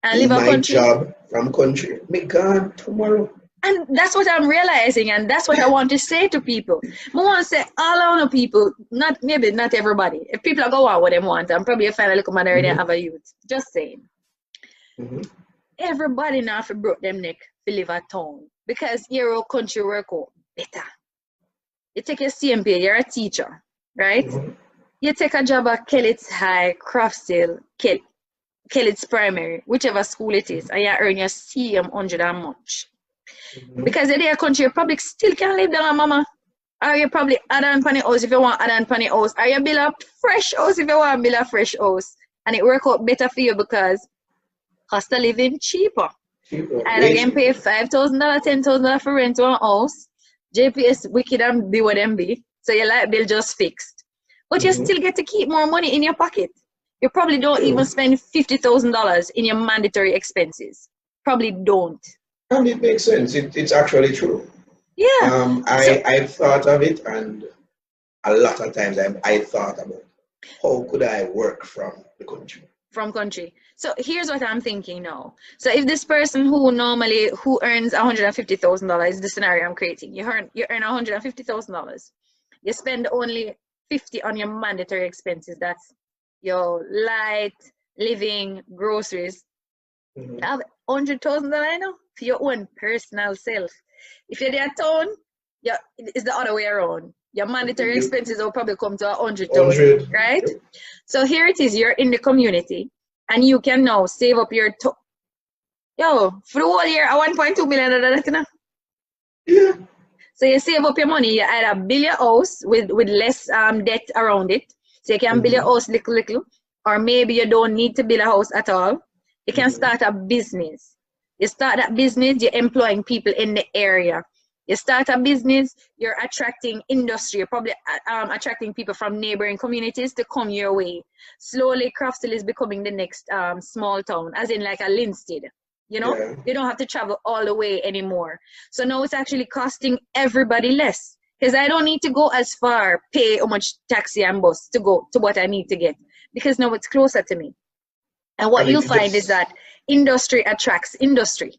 and live my job from country, me gone tomorrow. And that's what I'm realizing, and that's what I want to say to people. I want to say all I know people, not everybody. If people are going what they want, I'm probably a fan of little man already have a youth. Just saying. Everybody now for broke them neck to live at town because your country work out better. You take your CMP, you're a teacher, right? You take a job at Kellett's High, Crofts Hill, Kellett's Primary, whichever school it is, and you earn your CM 100 and much. Because in your country, you probably still can live down, mama. Or you probably add on penny house if you want add on penny house. Or you build a fresh house if you want build a fresh house. And it work out better for you because cost of living cheaper. And again, pay $5,000, $10,000 for rent one house. JPS wicked and be what them be. So your light bill just fixed. But you still get to keep more money in your pocket. You probably don't even spend $50,000 in your mandatory expenses. Probably don't. And it makes sense. It's actually true. Yeah. I've thought of it, and a lot of times I thought about how could I work from the country. From country. So here's what I'm thinking now. So if this person who earns $150,000 is the scenario I'm creating, you earn $150,000. You spend only $50,000 on your mandatory expenses. That's your light, living, groceries. You have $100,000 now for your own personal self. If you're there town, it's the other way around. Your mandatory expenses will probably come to $100,000, right? Yep. So here it is, you're in the community, and you can now save up your for the whole year, a $1.2 million. Yeah. So you save up your money, you either build your house with less debt around it. So you can build your house little, or maybe you don't need to build a house at all. You can start a business. You start that business, you're employing people in the area. You start a business, you're attracting industry, you're probably attracting people from neighboring communities to come your way. Slowly, Crofts Hill is becoming the next small town, as in like a Linstead. You know, you don't have to travel all the way anymore. So now it's actually costing everybody less, because I don't need to go as far, pay how much taxi and bus to go to what I need to get, because now it's closer to me. And what you'll find is that industry attracts industry.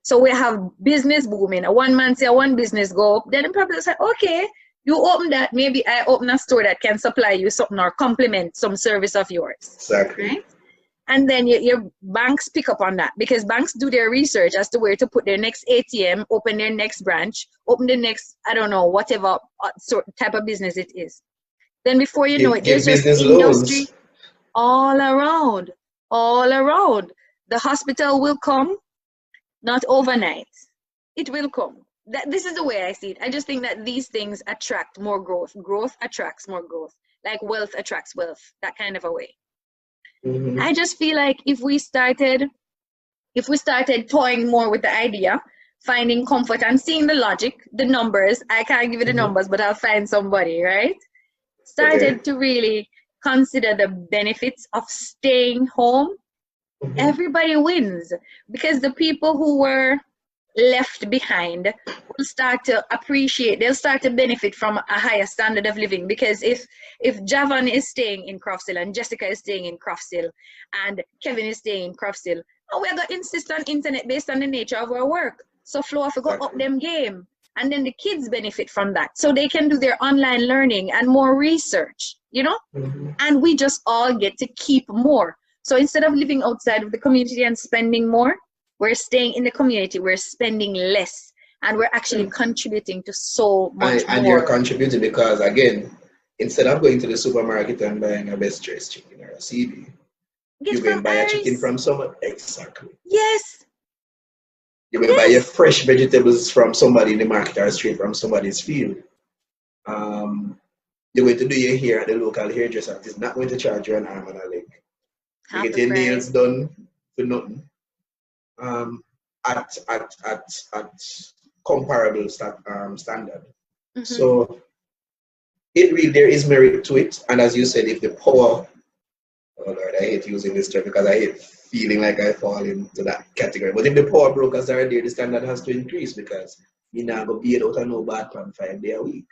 So we have business booming. A one man say one business go up, then the people say, okay, you open that, maybe I open a store that can supply you something or complement some service of yours. Exactly. Right? And then your banks pick up on that, because banks do their research as to where to put their next ATM, open their next branch, open the next, I don't know, whatever sort type of business it is. Then before you know it, there's just industry all around, all around. The hospital will come, not overnight. It will come. This is the way I see it. I just think that these things attract more growth. Growth attracts more growth. Like wealth attracts wealth, that kind of a way. I just feel like if we started toying more with the idea, finding comfort and seeing the logic, the numbers, I can't give you the numbers, but I'll find somebody, right? Started to really consider the benefits of staying home, everybody wins, because the people who were left behind will start to appreciate, they'll start to benefit from a higher standard of living. Because if Javan is staying in Crofts Hill and Jessica is staying in Crofts Hill and Kevin is staying in Crofts Hill, and we're going to insist on internet based on the nature of our work. So flow have to go up them game. And then the kids benefit from that. So they can do their online learning and more research, you know? And we just all get to keep more. So instead of living outside of the community and spending more, we're staying in the community, we're spending less, and we're actually contributing to so much more. And you're contributing because, again, instead of going to the supermarket and buying a best dressed chicken or a CB, you go and buy a chicken from someone. Exactly. Yes. You go buy your fresh vegetables from somebody in the market or straight from somebody's field. You're going to do your hair at the local hairdresser. It's not going to charge you an arm and a leg. You get your nails done for nothing. At comparable standard. So there is merit to it, and as you said, if the power, oh Lord, I hate using this term because I hate feeling like I fall into that category, but if the power brokers are there, the standard has to increase, because you're not going to be out of no bad plan 5 days a week.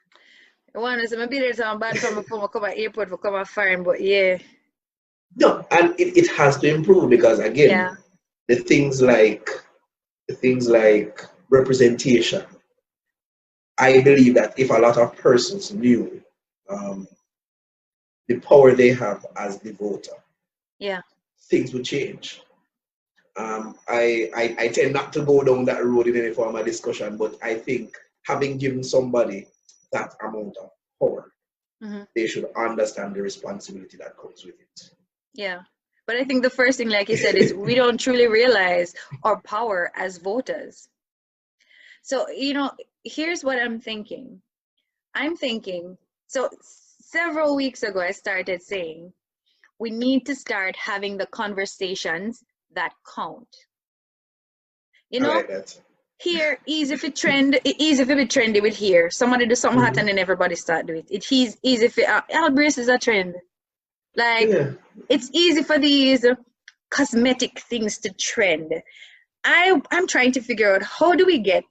One is maybe there's some bad plan before I come at airport for come foreign, but yeah. No, and it has to improve, because again, the things like representation, I believe that if a lot of persons knew the power they have as the voter, things would change. I tend not to go down that road in any form of discussion, but I think having given somebody that amount of power, they should understand the responsibility that comes with it. Yeah. But I think the first thing, like you said, is we don't truly realize our power as voters. So, you know, here's what I'm thinking. So several weeks ago, I started saying, we need to start having the conversations that count. You know, like here, easy if it trend, easy if it be trendy with here. Somebody do something hot and then everybody start do it. It's easy if Albrace is a trend. Like, it's easy for these cosmetic things to trend. I'm trying to figure out, how do we get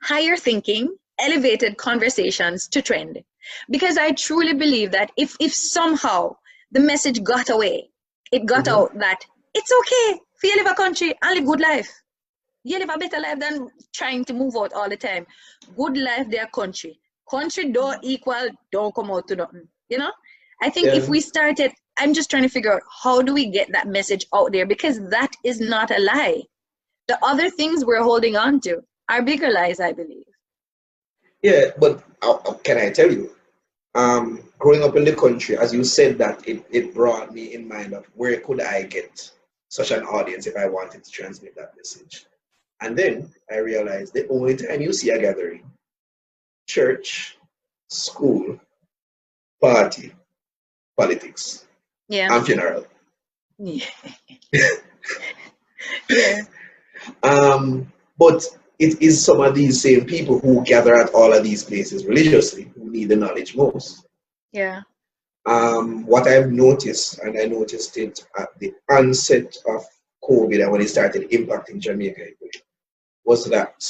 higher thinking, elevated conversations to trend? Because I truly believe that if somehow the message got away, it got out that it's okay for you live a country and live good life. You live a better life than trying to move out all the time. Good life, their country. Country don't equal, don't come out to nothing. You know? I think if we started, I'm just trying to figure out, how do we get that message out there? Because that is not a lie. The other things we're holding on to are bigger lies, I believe. Yeah, but can I tell you, growing up in the country, as you said that, it brought me in mind of where could I get such an audience if I wanted to transmit that message. And then I realized the only time you see a gathering, church, school, party, politics, and funeral. But it is some of these same people who gather at all of these places religiously who need the knowledge most. Yeah. What I've noticed, and I noticed it at the onset of COVID and when it started impacting Jamaica, was that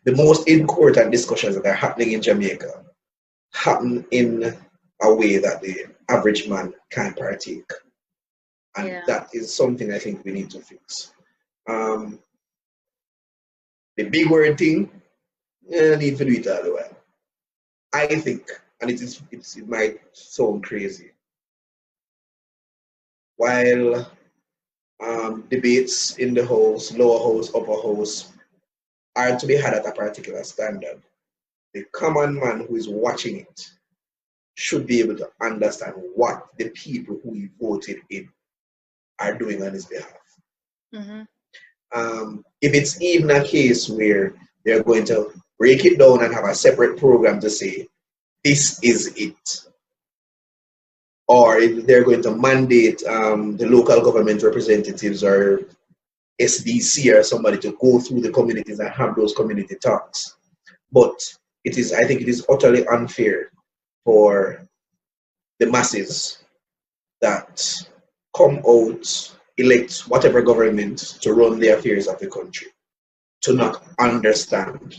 the most important discussions that are happening in Jamaica happen in a way that the average man can't partake. And that is something I think we need to fix. The big word thing, need to do it all the while. I think, and it might sound crazy, while debates in the house, lower house, upper house, are to be had at a particular standard, the common man who is watching it should be able to understand what the people who he voted in are doing on his behalf. If it's even a case where they're going to break it down and have a separate program to say, this is it, or if they're going to mandate the local government representatives or SDC or somebody to go through the communities and have those community talks. But I think it is utterly unfair for the masses that come out, elect whatever government to run the affairs of the country, to not understand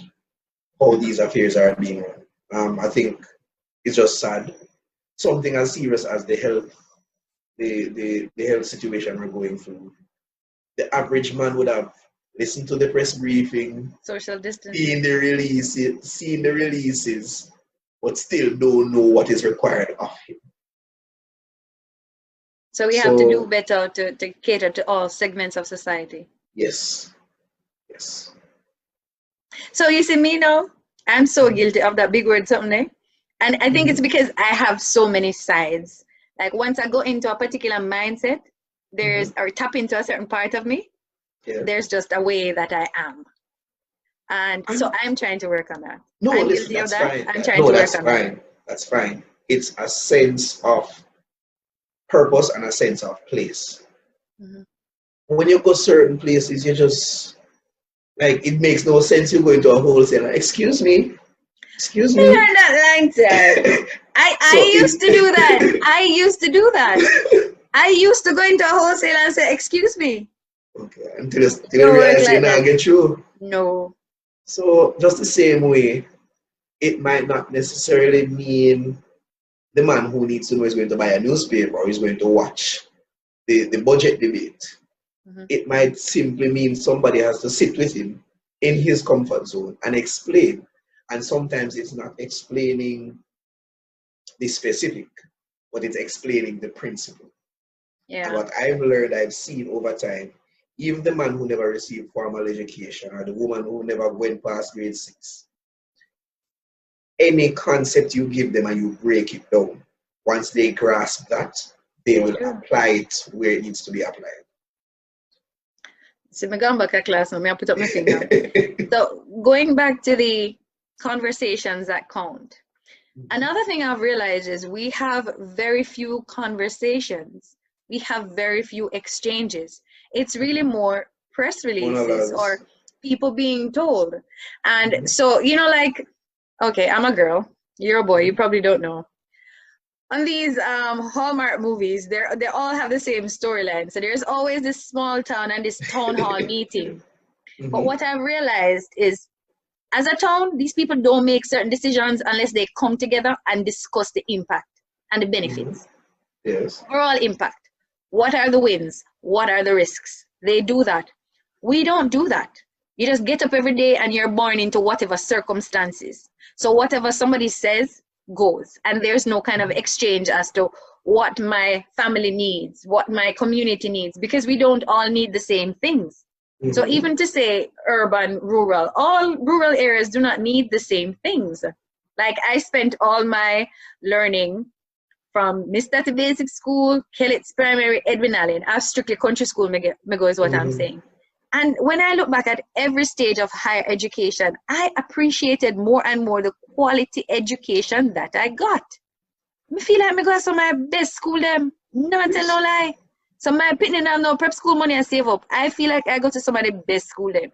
how these affairs are being run. I think it's just sad. Something as serious as the health situation we're going through. The average man would have listened to the press briefing, social distancing, seen the releases, but still don't know what is required of him. So we have to do better to cater to all segments of society. Yes. Yes. So you see me now, I'm so guilty of that big word something there. And I think it's because I have so many sides. Like once I go into a particular mindset, or tap into a certain part of me, there's just a way that I am. And so I'm trying to work on that. No, I'm listen, guilty of that's that. fine. I'm trying to work on that. That's fine. It's a sense of purpose and a sense of place. When you go certain places, you just, like, it makes no sense you go into a wholesaler. Excuse me. You're not like that. I used to do that. I used to do that. I used to go into a wholesaler and say, excuse me. Okay, until you realize you not get through. No. So just the same way, it might not necessarily mean the man who needs to know is going to buy a newspaper or is going to watch the budget debate. It might simply mean somebody has to sit with him in his comfort zone and explain. And sometimes it's not explaining the specific, but it's explaining the principle. And what I've learned, I've seen over time, even the man who never received formal education or the woman who never went past grade 6, any concept you give them and you break it down, once they grasp that, they will apply it where it needs to be applied. So I'm going back to class now, I put up my finger. So going back to the conversations that count. Another thing I've realized is we have very few conversations. We have very few exchanges. It's really more press releases or people being told. And so, like, okay, I'm a girl, you're a boy, you probably don't know. On these Hallmark movies, they all have the same storyline. So there's always this small town and this town hall meeting. But what I've realized is, as a town, these people don't make certain decisions unless they come together and discuss the impact and the benefits. Yes. Overall impact. What are the wins? What are the risks? They do that. We don't do that. You just get up every day and you're born into whatever circumstances. So whatever somebody says goes. And there's no kind of exchange as to what my family needs, what my community needs, because we don't all need the same things. So even to say urban, rural, all rural areas do not need the same things. Like I spent all my learning from Mr. to Basic School, Kellett's Primary, Edwin Allen. I have strictly country school, me go is what I'm saying. And when I look back at every stage of higher education, I appreciated more and more the quality education that I got. I feel like I go to my best school them, not tell no lie. So my opinion, I have no prep school money I save up. I feel like I go to some of the best school them.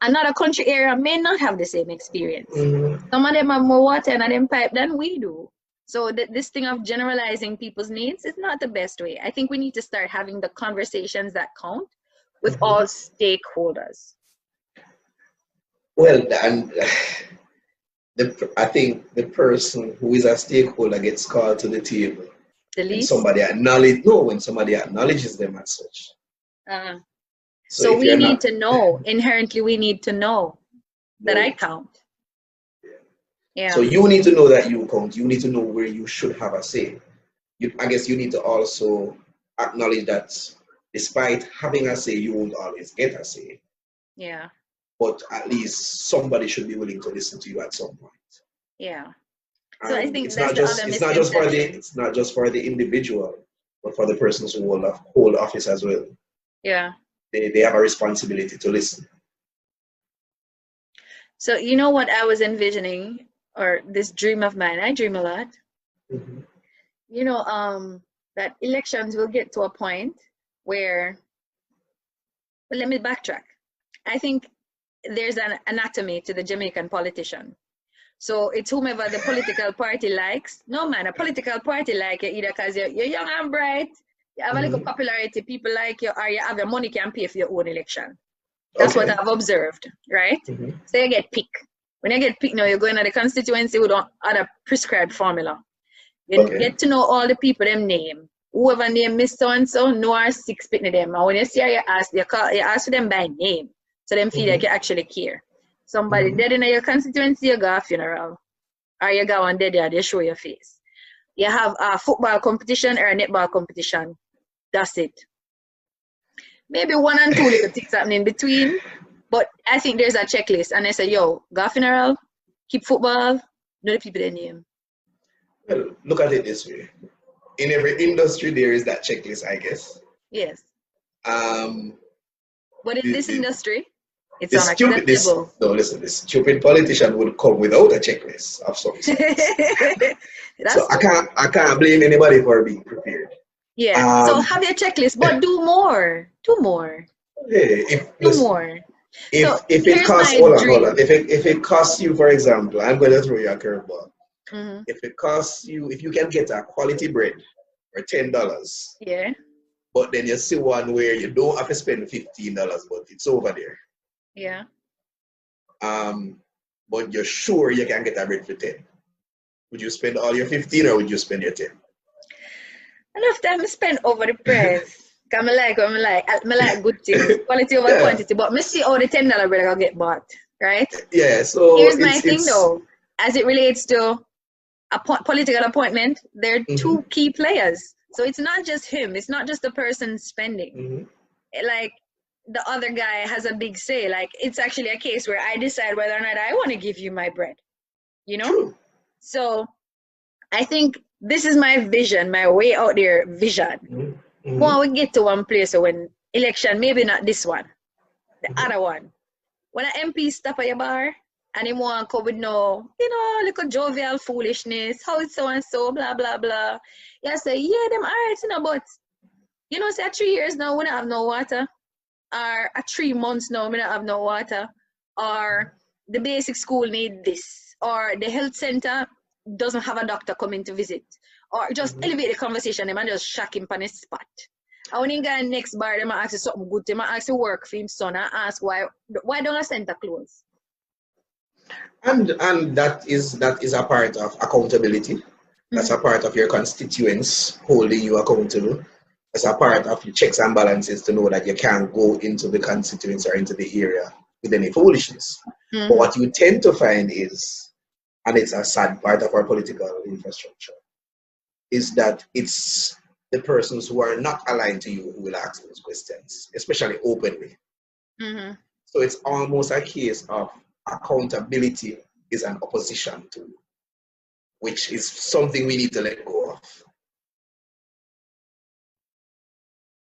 another country area may not have the same experience. Some of them have more water in them pipe than we do. So this thing of generalizing people's needs is not the best way. I think we need to start having the conversations that count with all stakeholders. Well, and I think the person who is a stakeholder gets called to the table. The when least? when somebody acknowledges them as such. So we need to know, inherently we need to know that I count. Yeah. So you need to know that you count. You need to know where you should have a say. I guess you need to also acknowledge that despite having a say, you won't always get a say. Yeah. But at least somebody should be willing to listen to you at some point. Yeah. So I think it's not just for the individual, but for the persons who hold office as well. Yeah. They have a responsibility to listen. So you know what I was envisioning, or this dream of mine, I dream a lot. You know, that elections will get to a point where, well, let me backtrack. I think there's an anatomy to the Jamaican politician. So it's whomever the political party likes. No man, a political party like you either because you're young and bright, you have a little popularity, people like you, or you have your money can pay for your own election. That's what I've observed, right? So you get picked. When you get picked now, you're going to the constituency with other prescribed formula. You get to know all the people them name. Whoever name Mr. So-and-so, no are 6 picking them. And when you see her, you ask for them by name. So them feel like you actually care. Somebody dead in your constituency, you go a funeral. Or you go and dead there, they show your face. You have a football competition or a netball competition. That's it. Maybe 1 and 2 little things happening in between. But I think there's a checklist. And they say, yo, go a funeral, keep football, know the people they name. Well, look at it this way. In every industry, there is that checklist, I guess. Yes. But in this industry, it's unacceptable. This stupid politician would come without a checklist of some sort. So I can't blame anybody for being prepared. Yeah. So have your checklist, but do more. Do more. Do more. If it costs, hold on. If it costs you, for example, I'm going to throw you a curveball. If it costs you, if you can get a quality bread for $10, yeah. But then you see one where you don't have to spend $15, but it's over there. Yeah. But you're sure you can get a bread for 10. Would you spend all your 15 or would you spend your 10? Enough time to spend over the price. Cause I like good things, quality over quantity. But I see all the $10 bread I get bought, right? Yeah. So here's my thing though, as it relates to a political appointment, there are 2 key players. So it's not just him. It's not just the person spending. Like the other guy has a big say. Like it's actually a case where I decide whether or not I want to give you my bread. You know? True. So I think this is my vision, my way out there vision. When we get to one place when election, maybe not this one, the other one. When an MP stop at your bar and he want to come with no, little jovial foolishness, how it's so and so, blah, blah, blah. You say, yeah, them alright, but, say 3 years now, we don't have no water. Or 3 months now, we don't have no water. Or the basic school need this. Or the health center doesn't have a doctor coming to visit. Or just elevate the conversation, them and just shock him on his spot. And when he go next bar, they might ask you something good, they might ask you work for him son and ask why don't a center close? And that is a part of accountability. That's a part of your constituents holding you accountable. That's a part of your checks and balances to know that you can't go into the constituents or into the area with any foolishness. But what you tend to find is, and it's a sad part of our political infrastructure, is that it's the persons who are not aligned to you who will ask those questions, especially openly. So it's almost a case of accountability is an opposition to, which is something we need to let go of.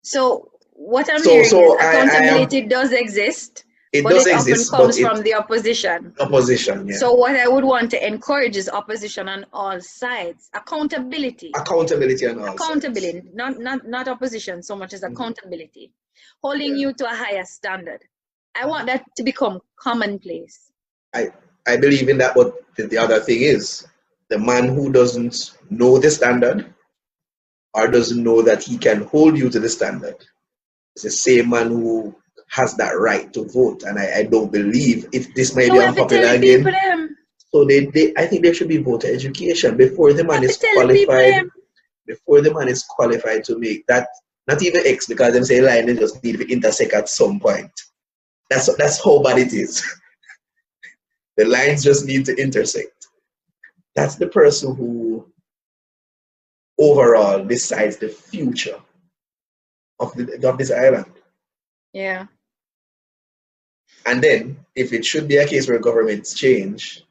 So what I'm hearing is accountability does exist. It does exist, often comes from the opposition. Opposition, yeah. So what I would want to encourage is opposition on all sides. Accountability. Accountability on all accountability, sides. not opposition so much as accountability. Holding you to a higher standard. I want that to become commonplace. I believe in that, but the other thing is the man who doesn't know the standard or doesn't know that he can hold you to the standard is the same man who has that right to vote. And I don't believe, if this may So be we have to tell unpopular the people again, them. so I think there should be voter education before the We man have to is tell the people qualified, them. before the man is qualified to make that, not even X, because them say line, they just need to intersect at some point. That's how bad it is. The lines just need to intersect. That's the person who overall decides the future of this island. Yeah. And then, if it should be a case where governments change,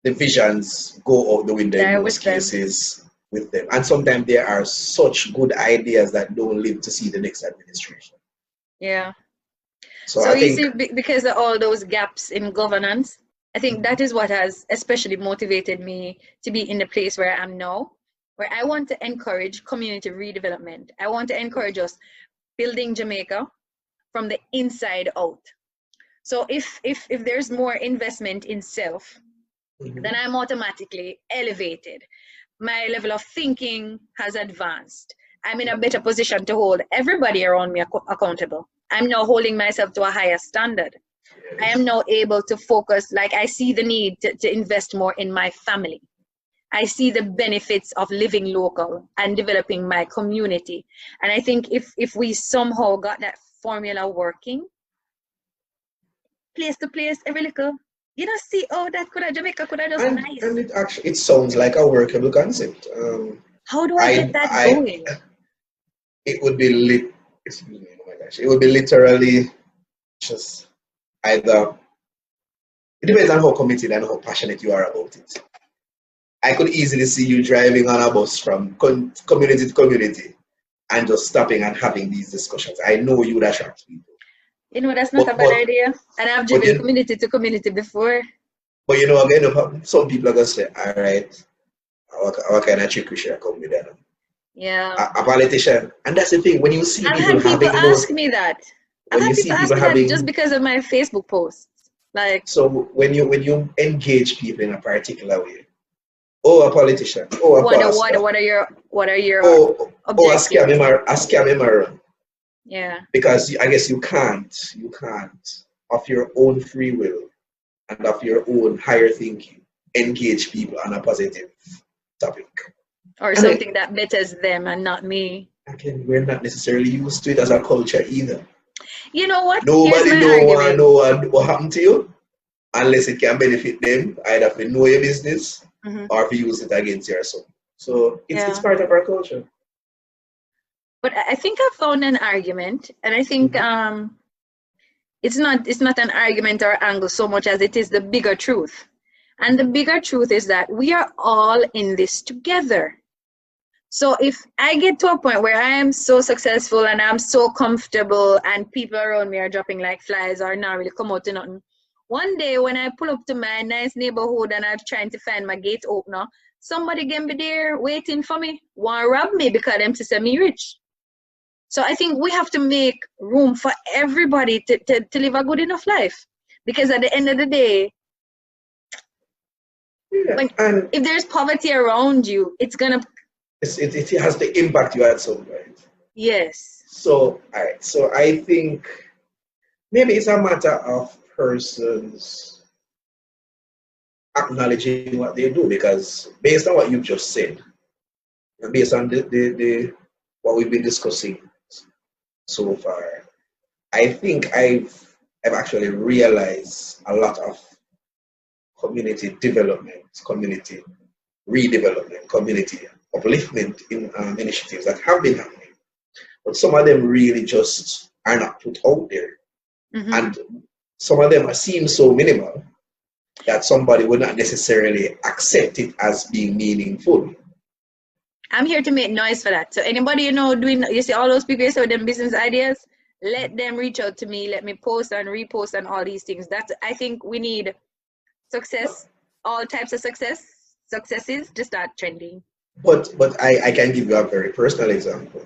the visions go out the window in Die most with them. cases with them. And sometimes there are such good ideas that don't live to see the next administration. Yeah. So So I you think, see, because of all those gaps in governance, I think that is what has especially motivated me to be in the place where I am now, where I want to encourage community redevelopment. I want to encourage us building Jamaica from the inside out. So if there's more investment in self, then I'm automatically elevated. My level of thinking has advanced. I'm in a better position to hold everybody around me accountable. I'm now holding myself to a higher standard. I am now able to focus, like I see the need to invest more in my family. I see the benefits of living local and developing my community. And I think if we somehow got that formula working, place to place, every little, see, oh, that could have Jamaica could have just nice. and it sounds like a workable concept. How do I get that going? It would be excuse me, oh my gosh, it would be literally just either, it depends on how committed and how passionate you are about it. I could easily see you driving on a bus from community to community and just stopping and having these discussions. I know you would attract people. That's not a bad idea. And I've driven community to community before. But again, some people are going to say, all right, what kind of trick we should come with that? Yeah. A politician. And that's the thing, when you see I've had people ask me that. I've had people ask me that just because of my Facebook posts. Like, so when you engage people in a particular way, oh, a politician, oh, a pastor, what are your oh, objectives? a scammer. Yeah. Because I guess you can't of your own free will and of your own higher thinking engage people on a positive topic. Or something that betters them and not me. Again, we're not necessarily used to it as a culture either. You know what? Nobody know what happened to you unless it can benefit them, either if you know your business or if you use it against yourself. So it's part of our culture. But I think I found an argument, and I think it's not an argument or angle so much as it is the bigger truth. And the bigger truth is that we are all in this together. So if I get to a point where I am so successful and I'm so comfortable and people around me are dropping like flies or not really come out to nothing, one day when I pull up to my nice neighborhood and I'm trying to find my gate opener, somebody can be there waiting for me, want to rob me because them to say me rich. So I think we have to make room for everybody to live a good enough life. Because at the end of the day, if there's poverty around you, it has to impact you at some point. Yes. So I think maybe it's a matter of persons acknowledging what they do, because based on what you've just said, and based on the what we've been discussing so far, I think I've actually realized a lot of community development, community redevelopment, community upliftment in initiatives that have been happening, but some of them really just are not put out there, and some of them seem so minimal that somebody would not necessarily accept it as being meaningful. I'm here to make noise for that. So anybody you see all those people you say with them business ideas, let them reach out to me. Let me post and repost and all these things. I think we need success, all types of successes to start trending. But I can give you a very personal example.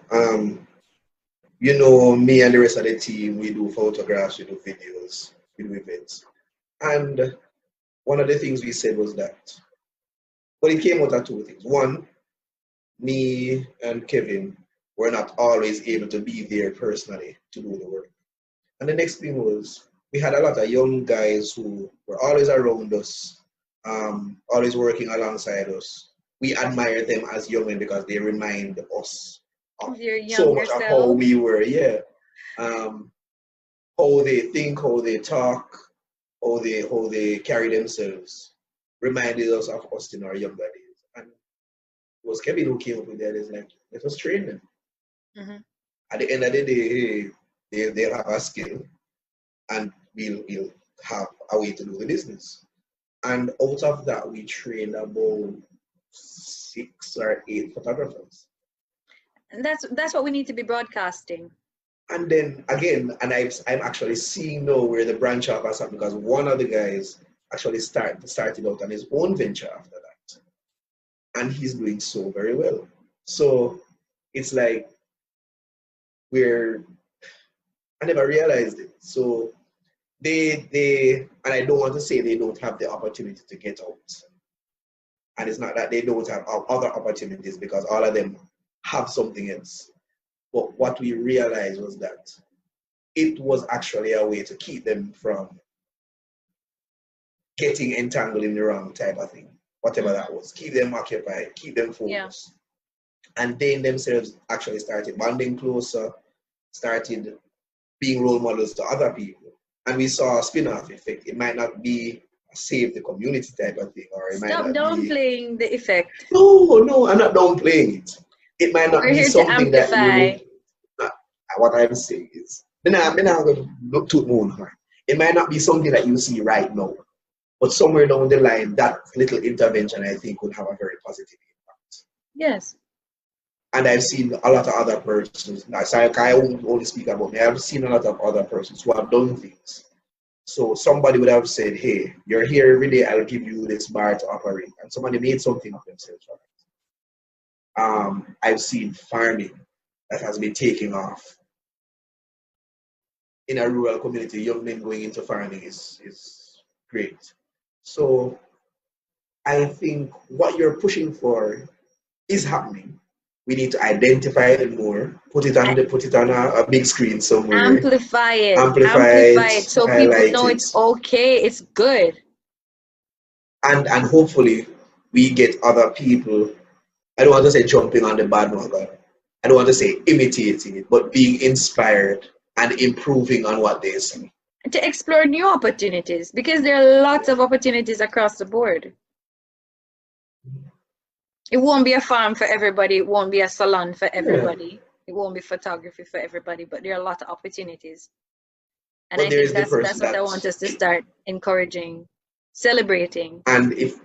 you know, me and the rest of the team, we do photographs, we do videos, we do events. And one of the things we said was that, well, it came out of two things. One, me and Kevin were not always able to be there personally to do the work. And the next thing was, we had a lot of young guys who were always around us, always working alongside us. We admire them as young men because they remind us of Your so younger much of how self. we were, yeah. How they think, how they talk, how they carry themselves, reminded us of us in our younger days. And it was Kevin who came up with that. It's like, let us train them. Mm-hmm. At the end of the day, they'll have a skill, and we'll have a way to do the business. And out of that, we trained about 6 or 8 photographers. And that's what we need to be broadcasting. And then again, and I'm actually seeing now where the branch off has happened, because one of the guys actually started out on his own venture after that. And he's doing so very well. So it's like I never realized it. So and I don't want to say they don't have the opportunity to get out. And it's not that they don't have other opportunities, because all of them have something else. But what we realized was that it was actually a way to keep them from getting entangled in the wrong type of thing, whatever that was. Keep them occupied, keep them focused. Yeah. And they themselves actually started bonding closer, started being role models to other people. And we saw a spin-off effect. It might not be a save the community type of thing, or it might not downplaying the effect. No, I'm not downplaying it. It might not be something that you. What I'm saying is, I'm not going to look to moon. It might not be something that you see right now, but somewhere down the line, that little intervention, I think, would have a very positive impact. Yes. And I've seen a lot of other persons. I won't only speak about me. I've seen a lot of other persons who have done things. So somebody would have said, hey, you're here every day, I'll give you this bar to operate. And somebody made something of themselves. I've seen farming that has been taking off. In a rural community, young men going into farming is great. So I think what you're pushing for is happening. We need to identify it more, put it on a big screen somewhere. Amplify it so people know it's okay, it's good. And hopefully we get other people, I don't want to say jumping on the bandwagon, I don't want to say imitating it, but being inspired and improving on what they see. To explore new opportunities, because there are lots of opportunities across the board. It won't be a farm for everybody. It won't be a salon for everybody. It won't be photography for everybody, but there are a lot of opportunities. And I think that's what I want us to start encouraging, celebrating. And if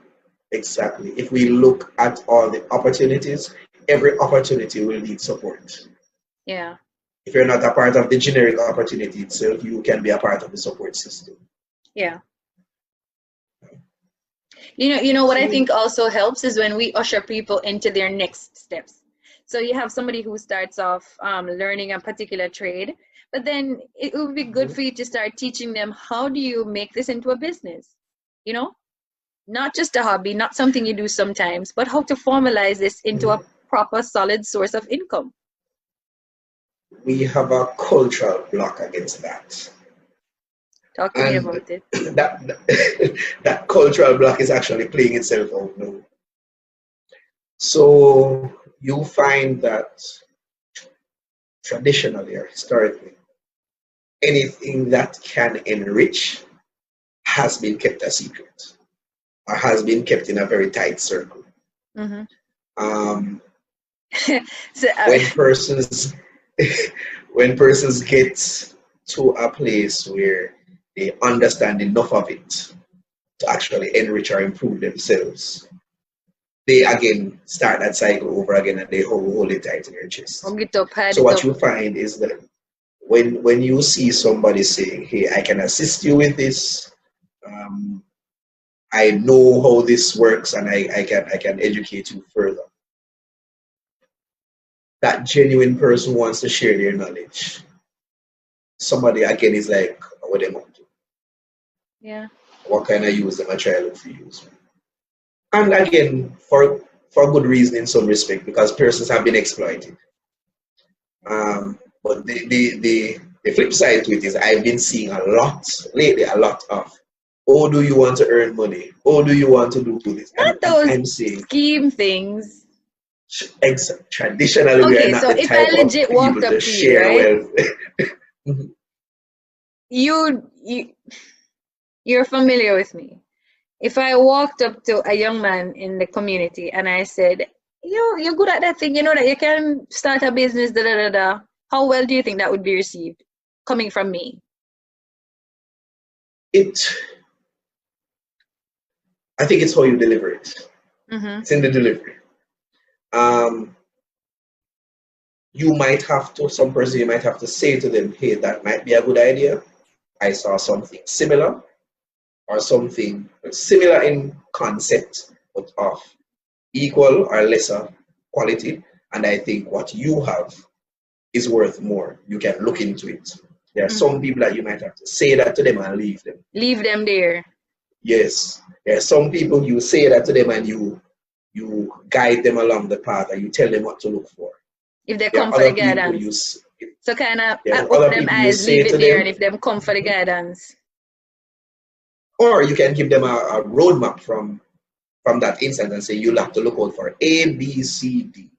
we look at all the opportunities, every opportunity will need support. Yeah. If you're not a part of the generic opportunity itself, you can be a part of the support system. Yeah. You know what I think also helps is when we usher people into their next steps. So you have somebody who starts off learning a particular trade, but then it would be good for you to start teaching them, how do you make this into a business? You know, not just a hobby, not something you do sometimes, but how to formalize this into a proper, solid source of income. We have a cultural block against that. Talk to me about it. That cultural block is actually playing itself out now. So you find that traditionally or historically, anything that can enrich has been kept a secret, or has been kept in a very tight circle. When persons get to a place where they understand enough of it to actually enrich or improve themselves, they again start that cycle over again, and they hold it tight in their chest. So what you find is that when you see somebody saying, hey, I can assist you with this, I know how this works, and I can educate you further, that genuine person wants to share their knowledge. Somebody again is like, what they want to. Yeah. What kind of use them I try to look for use. And again, for good reason in some respect, because persons have been exploited. But the flip side to it is I've been seeing a lot lately, a lot of, oh, do you want to earn money? Oh, do you want to do this? Not those I'm saying, scheme things. Traditionally, we are not so the if I legit walked up to you, right? You're familiar with me. If I walked up to a young man in the community and I said, you're good at that thing, you know that you can start a business, da da da da. How well do you think that would be received coming from me? I think it's how you deliver it. It's in the delivery. You might have to, some person, you might have to say to them, hey, that might be a good idea. I saw something similar, or something similar in concept, but of equal or lesser quality. And I think what you have is worth more. You can look into it. There are some people that you might have to say that to them and leave them. Leave them there. Yes. There are some people you say that to them and you guide them along the path and you tell them what to look for. If they come for the guidance. So kind of open them eyes, leave it there, and if them come for the guidance. Or you can give them a roadmap from that instance and say, you'll have to look out for A, B, C, D.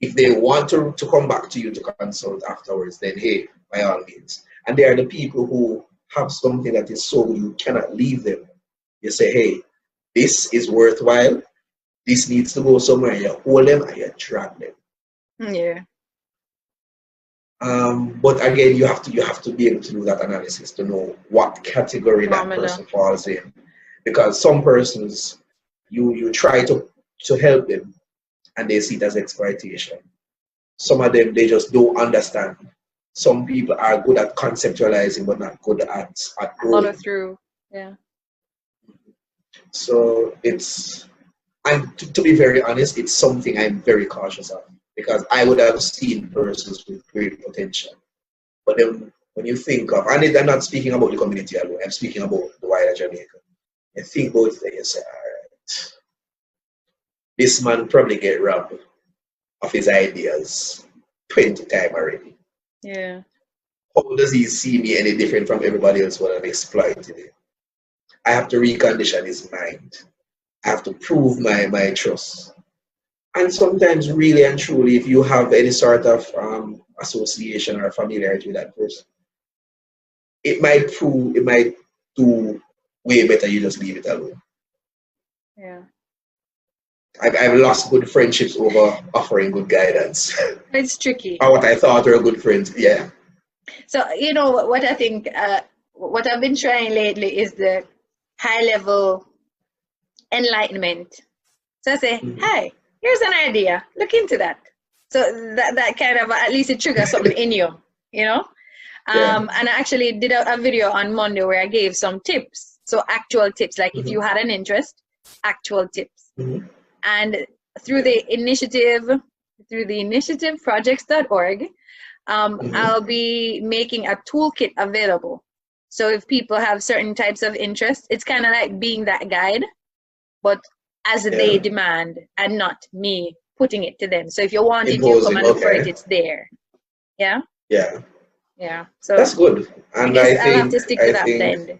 If they want to come back to you to consult afterwards, then hey, by all means. And they are the people who have something that is so good, you cannot leave them. You say, hey, this is worthwhile. This needs to go somewhere. You hold them and you drag them. Yeah. But again, you have to be able to do that analysis to know what category that person falls in, because some persons you try to help them and they see it as exploitation. Some of them, they just don't understand. Some people are good at conceptualizing but not good at growing. Follow through. Yeah. So and to be very honest, it's something I'm very cautious of, because I would have seen persons with great potential. But then when you think of, and I'm not speaking about the community alone, I'm speaking about the wider Jamaica. You think about it and you say, all right, this man probably get robbed of his ideas 20 times already. Yeah. How does he see me any different from everybody else who have exploited it? I have to recondition his mind. I have to prove my trust. And sometimes, really and truly, if you have any sort of association or familiarity with that person, it might do way better you just leave it alone. Yeah. I've lost good friendships over offering good guidance. It's tricky. Or what I thought were good friends, yeah. So, you know, what I think, what I've been trying lately is the high-level enlightenment. So I say, hey, here's an idea, look into that. So that kind of, at least it triggers something in you, you know? And I actually did a video on Monday where I gave some tips. So actual tips, like if you had an interest, actual tips. And through the initiative projects.org, I'll be making a toolkit available. So if people have certain types of interest, it's kind of like being that guide, but as they demand and not me putting it to them. So if you want it, you come and look for it, it's there. Yeah? Yeah. Yeah. So that's good. And I think I'll have to stick to that blend.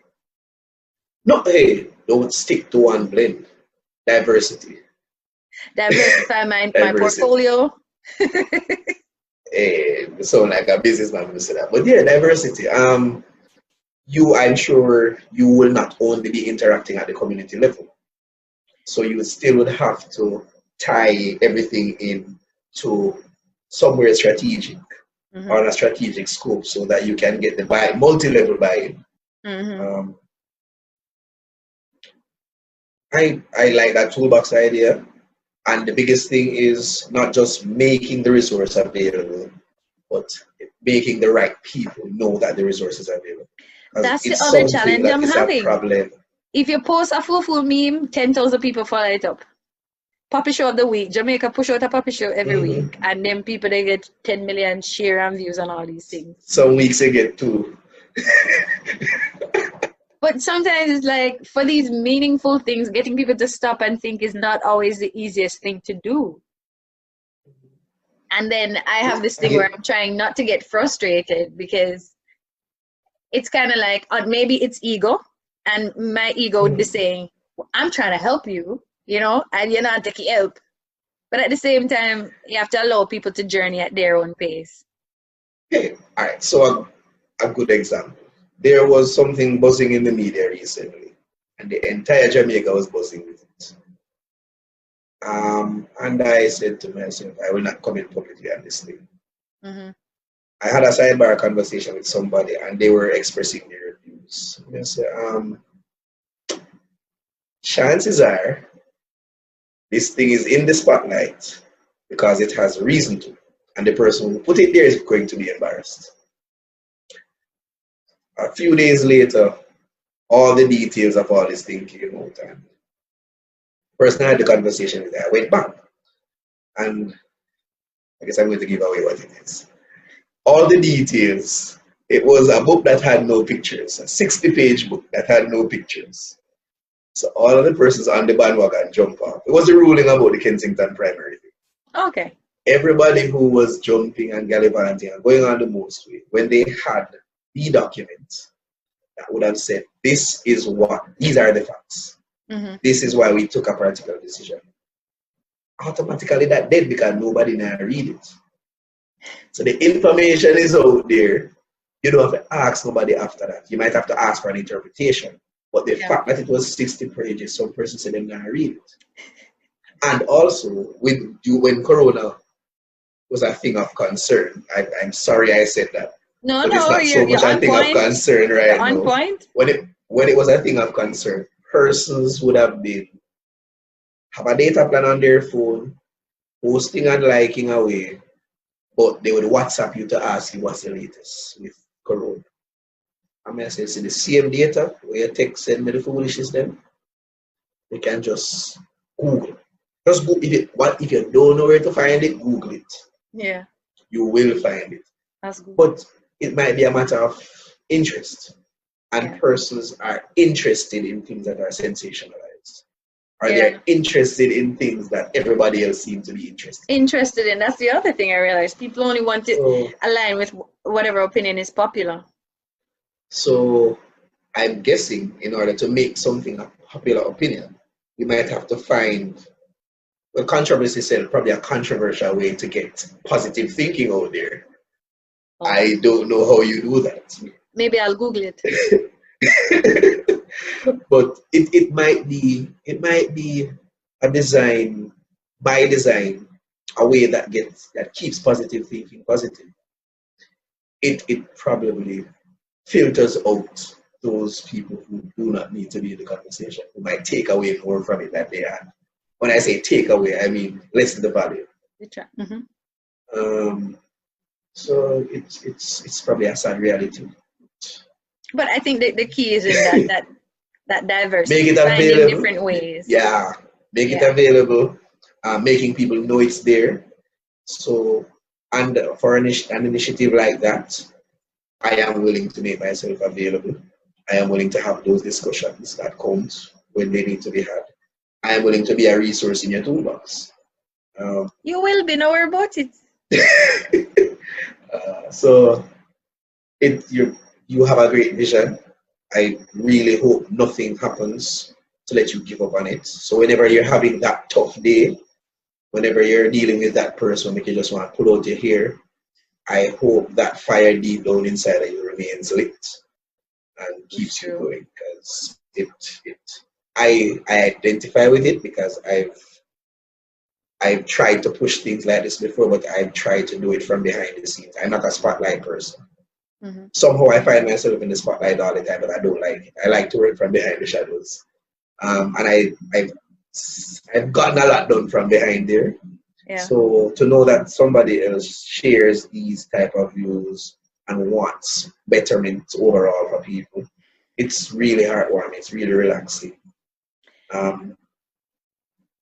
No, hey, don't stick to one blend. Diversity. Diversify my portfolio. Hey, so like a businessman will say that. But yeah, diversity. I'm sure you will not only be interacting at the community level. So you still would have to tie everything in to somewhere strategic or a strategic scope so that you can get the multi-level buy-in. I like that toolbox idea. And the biggest thing is not just making the resource available, but making the right people know that the resource is available. That's the other challenge I'm having. If you post a full meme, 10,000 people follow it up. puppy show of the week. Jamaica push out a puppy show every Mm-hmm. week, and then people they get 10 million share and views on all these things. Some weeks they get 2. But sometimes it's like for these meaningful things, getting people to stop and think is not always the easiest thing to do. And then I have this thing where I'm trying not to get frustrated because it's kind of like maybe it's ego, and my ego would be saying, well, I'm trying to help you, you know, and you're not taking help. But at the same time, you have to allow people to journey at their own pace. Okay, all right. So a good example. There was something buzzing in the media recently, and the entire Jamaica was buzzing with it. And I said to myself, I will not comment publicly on this thing. Mm-hmm. I had a sidebar conversation with somebody, and they were expressing their views. They said, chances are this thing is in the spotlight because it has reason to, and the person who put it there is going to be embarrassed. A few days later, all the details of all this thing came out, and the person I had the conversation with, I went back, and I guess I'm going to give away what it is. All the details. It was a book that had no pictures, a 60-page book that had no pictures. So all of the persons on the bandwagon jump off. It was a ruling about the Kensington primary thing. Okay. Everybody who was jumping and gallivanting and going on the most way, when they had the document that would have said, these are the facts. Mm-hmm. This is why we took a particular decision. Automatically that dead because nobody now read it. So the information is out there. You don't have to ask nobody after that. You might have to ask for an interpretation. But the fact that it was 60 pages, some person said they not read it. And also, when Corona was a thing of concern, I'm sorry I said that. No, but it's not so much a thing of concern right now. On point. When it was a thing of concern, persons would have a data plan on their phone, posting and liking away, but they would WhatsApp you to ask you what's the latest with Corona. I mean, I say, see the same data where you text send me the foolishness then, you can just Google. Just go if you don't know where to find it, Google it. Yeah. You will find it. That's good. But it might be a matter of interest. And persons are interested in things that are sensationalized. Or they're interested in things that everybody else seems to be interested in. That's the other thing I realized. People only want to align with whatever opinion is popular. So I'm guessing in order to make something a popular opinion, we might have to find, well, controversy is probably a controversial way to get positive thinking out there. Oh. I don't know how you do that. Maybe I'll Google it. But it might be a design, by design, a way that keeps positive thinking positive. It probably filters out those people who do not need to be in the conversation, who might take away more from it than they had. When I say take away, I mean lessen the value. Mm-hmm. So it's probably a sad reality. But I think the key is in that diversity. Make it available. Finding different ways. Yeah, make it available. Making people know it's there. So, and for an initiative like that, I am willing to make myself available. I am willing to have those discussions that count when they need to be had. I am willing to be a resource in your toolbox. You will be, no worry about it. So, you have a great vision. I really hope nothing happens to let you give up on it. So whenever you're having that tough day, whenever you're dealing with that person, make you just want to pull out your hair, I hope that fire deep down inside of you remains lit and keeps you going, because I identify with it because I've tried to push things like this before, but I've tried to do it from behind the scenes. I'm not a spotlight person. Mm-hmm. Somehow I find myself in the spotlight all the time, but I don't like it. I like to work from behind the shadows. And I've gotten a lot done from behind there. Yeah. So to know that somebody else shares these type of views and wants betterment overall for people, it's really heartwarming. It's really relaxing.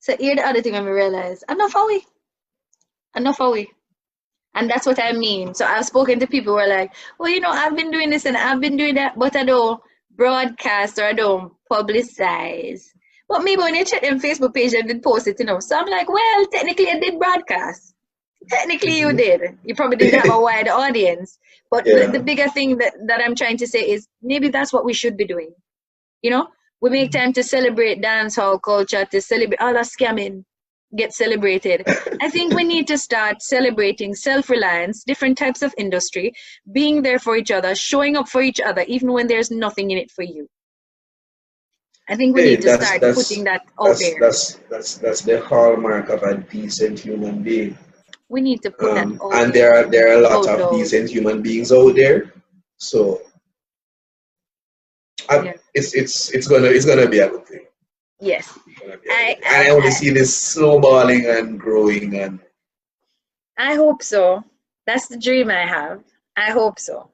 So here the other thing I realize, enough are we? Enough are we? And that's what I mean. So I've spoken to people who are like, well, you know, I've been doing this and I've been doing that, but I don't broadcast or I don't publicize. But maybe when you check them Facebook page, I did post it, you know. So I'm like, well, technically I did broadcast. Technically you did. You probably didn't have a wide audience. But the bigger thing that I'm trying to say is maybe that's what we should be doing. You know, we make time to celebrate dancehall culture, to celebrate all that scamming get celebrated. I think we need to start celebrating self-reliance, different types of industry, being there for each other, showing up for each other, even when there's nothing in it for you. I think we need to start putting that out there. That's the hallmark of a decent human being. We need to put that out and there. there are a lot of decent human beings out there. So it's gonna be a good thing. Yes. I want to see this snowballing and growing, and I hope so. That's the dream I have. I hope so.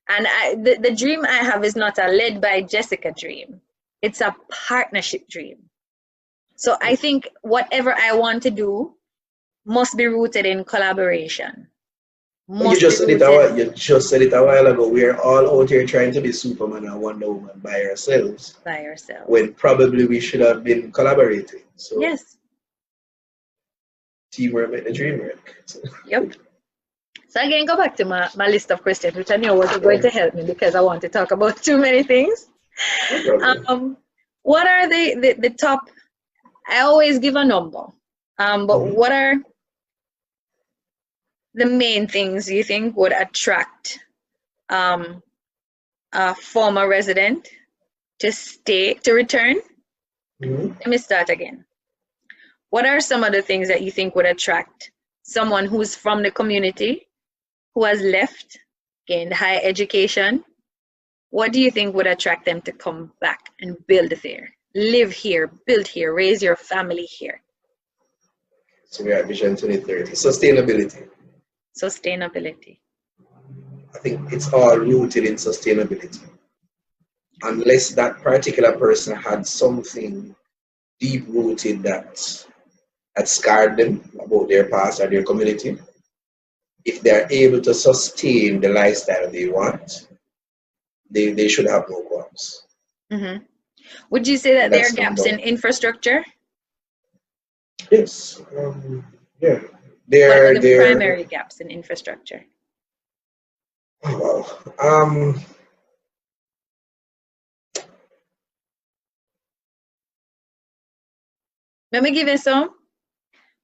And the dream I have is not a led by Jessica dream. It's a partnership dream. So I think whatever I want to do must be rooted in collaboration. You just said it a while ago. We're all out here trying to be Superman and Wonder Woman by ourselves. When probably we should have been collaborating. So yes. Teamwork make the dream work. So. Yep. So again, go back to my list of questions, which I knew was going to help me because I want to talk about too many things. No what are the top? I always give a number, but what are the main things you think would attract a former resident to return? Let me start again. What are some of the things that you think would attract someone who's from the community, who has left, gained higher education? What do you think would attract them to come back and build there, live here, build here, raise your family here? So we are at Vision 2030. Sustainability. Sustainability. I think it's all rooted in sustainability. Unless that particular person had something deep-rooted that scarred them about their past or their community, if they're able to sustain the lifestyle they want, they should have no qualms. Would you say that there are gaps in infrastructure? Yes. Yeah. What are the primary gaps in infrastructure? Oh, wow. Let me give you some.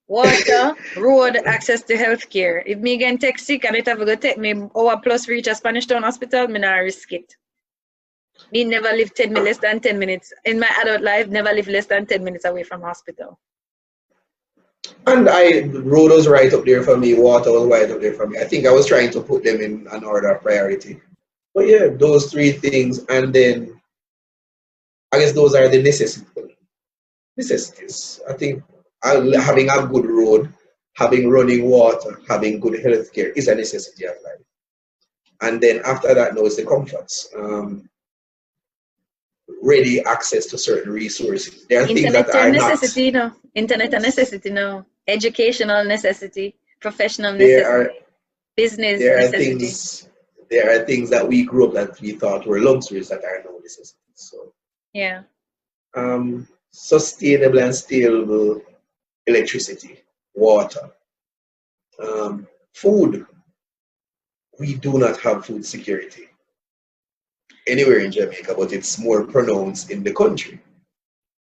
Water, road, access to healthcare. If me can take sick and it have to take me hour plus reach a Spanish Town hospital, me not risk it. Me never live less than 10 minutes. In my adult life, never live less than 10 minutes away from hospital. And road was right up there for me, water was right up there for me. I think I was trying to put them in an order of priority. But yeah, those three things, and then I guess those are the necessities. I think having a good road, having running water, having good healthcare is a necessity of life. And then after that, now it's the comforts. Ready access to certain resources. There are things that are necessity, no. Internet a necessity, no. Educational necessity, professional necessity, business necessity. There are things that we grew up that we thought were luxuries that are now necessities. So yeah. Sustainable and stable electricity, water, food. We do not have food security anywhere in Jamaica, but it's more pronounced in the country.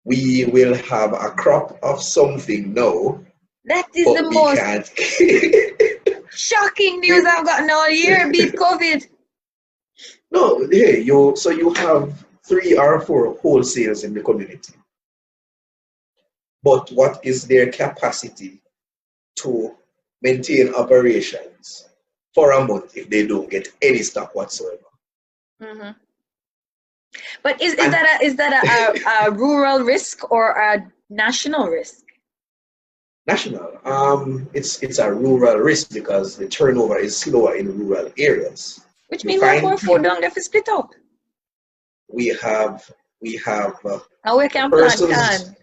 We will have a crop of something now. That is the most shocking news I've gotten all year. Beat COVID. No, hey, you have 3 or 4 wholesales in the community. But what is their capacity to maintain operations for a month if they don't get any stock whatsoever? But is that a rural risk or a national risk? National. It's a rural risk because the turnover is slower in rural areas. Which means more food don't get split up. We have and we can plant can.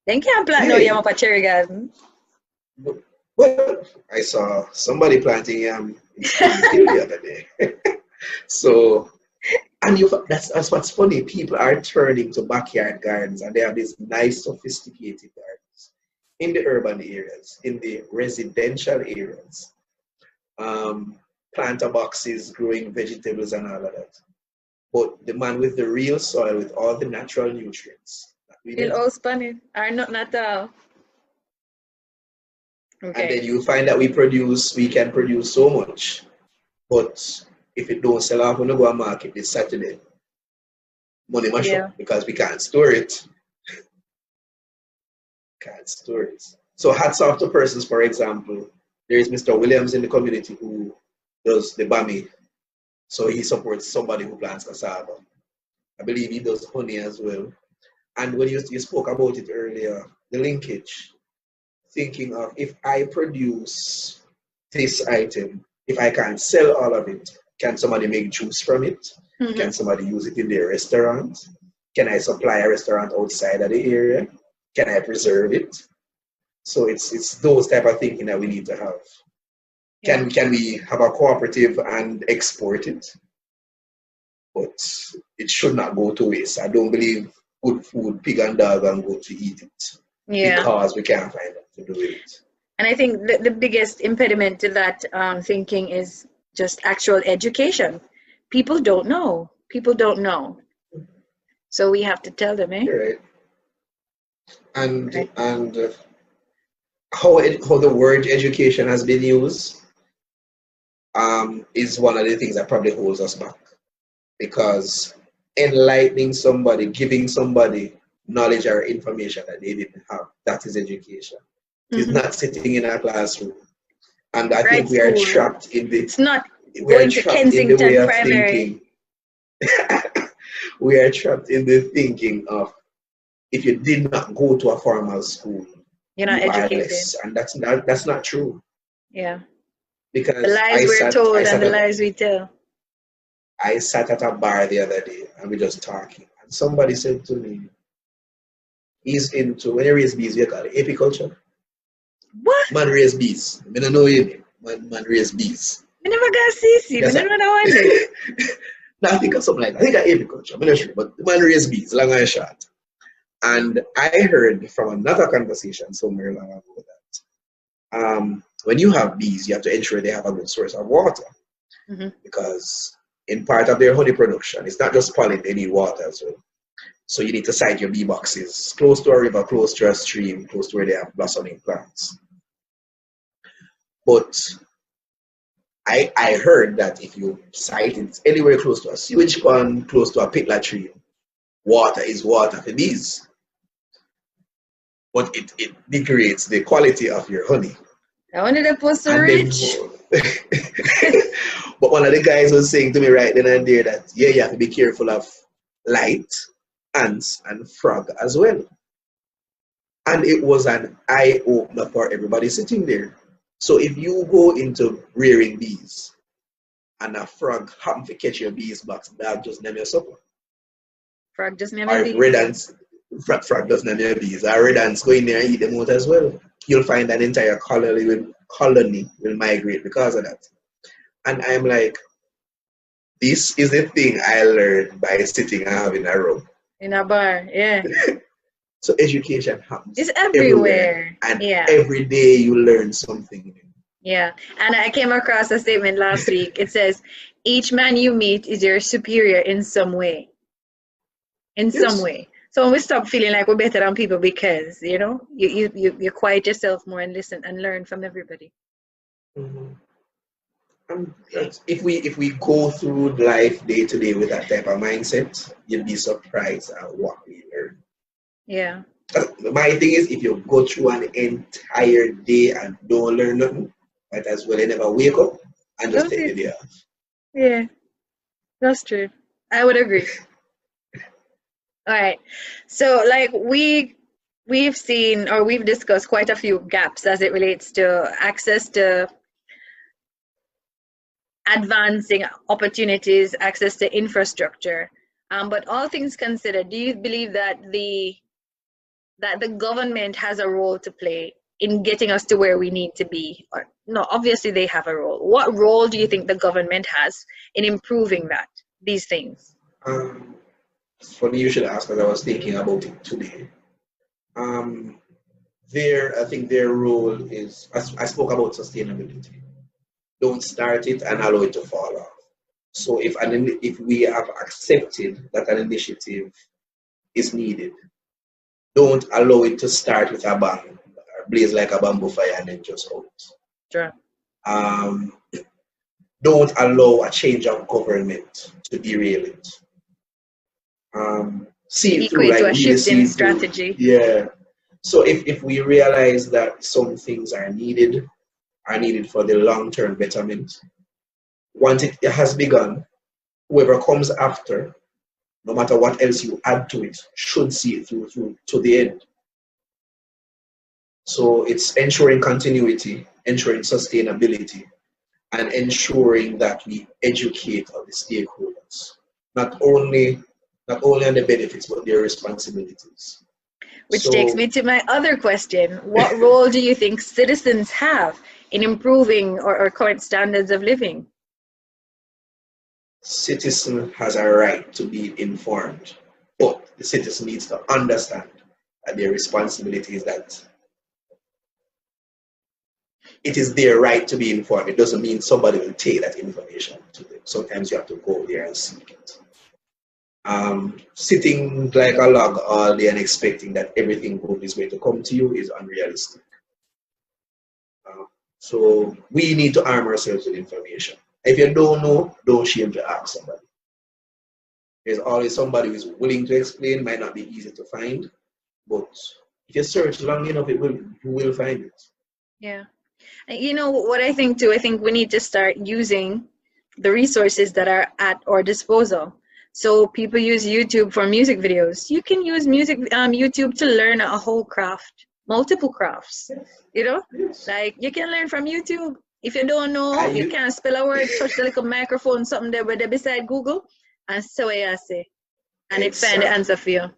Then can't plant no Hey. yam up a cherry garden. Well, I saw somebody planting yam in the hill the other day. So, and that's what's funny. People are turning to backyard gardens, and they have these nice, sophisticated gardens in the urban areas, in the residential areas. Planter boxes, growing vegetables, and all of that. But the man with the real soil, with all the natural nutrients, that we Still did. all spanning. Or not all. And Okay. then you find that we can produce so much, but if it don't sell off when we go to market this Saturday, money mash Yeah. up because we can't store it. Can't store it. So hats off to persons, for example, there is Mr. Williams in the community who does the bami. So he supports somebody who plants cassava. I believe he does honey as well. And when you spoke about it earlier, the linkage, thinking of if I produce this item, if I can't sell all of it, can somebody make juice from it? Mm-hmm. Can somebody use it in their restaurant? Can I supply a restaurant outside of the area? Can I preserve it? So it's those type of thinking that we need to have. Yeah. Can we have a cooperative and export it? But it should not go to waste. I don't believe good food, pig and dog, and go to eat it. Yeah. Because we can't find it to do it. And I think the biggest impediment to that thinking is just actual education. People don't know. People don't know. So we have to tell them, eh? Right. And Right. How the word education has been used is one of the things that probably holds us back, because enlightening somebody, giving somebody knowledge or information that they didn't have, that is education. It's not sitting in a classroom. And I think we are trapped in the. It's not we are going to trapped in the way Kensington of Primary. thinking. We are trapped in the thinking of, if you did not go to a formal school, You're not you are educated. less, and that's not true. Yeah. Because The lies we're told and the lies we tell. I sat at a bar the other day and we just talking, and somebody said to me, he's into, when you raise bees, you call it apiculture. What? Man raise bees. I don't know you. Man raise bees. I never got CC. I don't know that one. No, I think of something like that. I think of apiculture. I'm not sure, but man raise bees, long and short. And I heard from another conversation somewhere long ago that when you have bees, you have to ensure they have a good source of water. Because in part of their honey production, it's not just pollen, they need water as well. So you need to site your bee boxes close to a river, close to a stream, close to where they have blossoming plants. But I heard that if you site it anywhere close to a sewage pond, close to a pit latrine, water is water for bees. But it degrades the quality of your honey. I wanted to post a rich. But one of the guys was saying to me right then and there that, yeah, you have to be careful of light, ants, and frog as well. And it was an eye-opener for everybody sitting there. So if you go into rearing bees and a frog happen to catch your beeswax, dog just name your supper. Frog just name your bees. Red ants, frog just name your bees. Or red ants go in there and eat them out as well. You'll find an entire colony will migrate because of that. And I'm like, this is the thing I learned by sitting and having a rub. In a bar, yeah. So education happens. It's everywhere. And every day you learn something. Yeah. And I came across a statement last week. It says, each man you meet is your superior in some way. In some way. So when we stop feeling like we're better than people because, you know, you quiet yourself more and listen and learn from everybody. If we go through life day to day with that type of mindset, you'll be surprised at what we learn. Yeah. My thing is, if you go through an entire day and don't learn nothing, might as well you never wake up and just take the day off. Yeah, that's true. I would agree. All right. So like we've seen or we've discussed quite a few gaps as it relates to access to advancing opportunities, access to infrastructure. But all things considered, do you believe that the that the government has a role to play in getting us to where we need to be? Or no, obviously they have a role. What role do you think the government has in improving these things? It's funny you should ask, because I was thinking about it today. I think their role is, I spoke about sustainability. Don't start it and allow it to fall off. So if we have accepted that an initiative is needed, don't allow it to start with a bang, blaze like a bamboo fire and then just out. Sure. Don't allow a change of government to derail it. See it through, Equate like to a really shift see in it through. strategy. Yeah. So if we realize that some things are needed for the long-term betterment, once it has begun, whoever comes after, no matter what else you add to it, should see it through to the end. So it's ensuring continuity, ensuring sustainability, and ensuring that we educate all the stakeholders, not only on the benefits, but their responsibilities. Which takes me to my other question. What role do you think citizens have in improving our current standards of living? Citizen has a right to be informed, but the citizen needs to understand that their responsibility is that it is their right to be informed. It doesn't mean somebody will take that information to them. Sometimes you have to go there and seek it. Sitting like a log all day and expecting that everything good is going to come to you is unrealistic. So we need to arm ourselves with information. If you don't know, don't shame to ask somebody. There's always somebody who is willing to explain. Might not be easy to find, but if you search long enough, you will find it. Yeah. You know what I think too? I think we need to start using the resources that are at our disposal. So people use YouTube for music videos. You can use YouTube to learn a whole craft, multiple crafts. Yes. You know, Yes. like you can learn from YouTube. If you don't know, you can't spell a word, touch the little microphone, something there where they beside Google, and so I say, and it find the answer for you.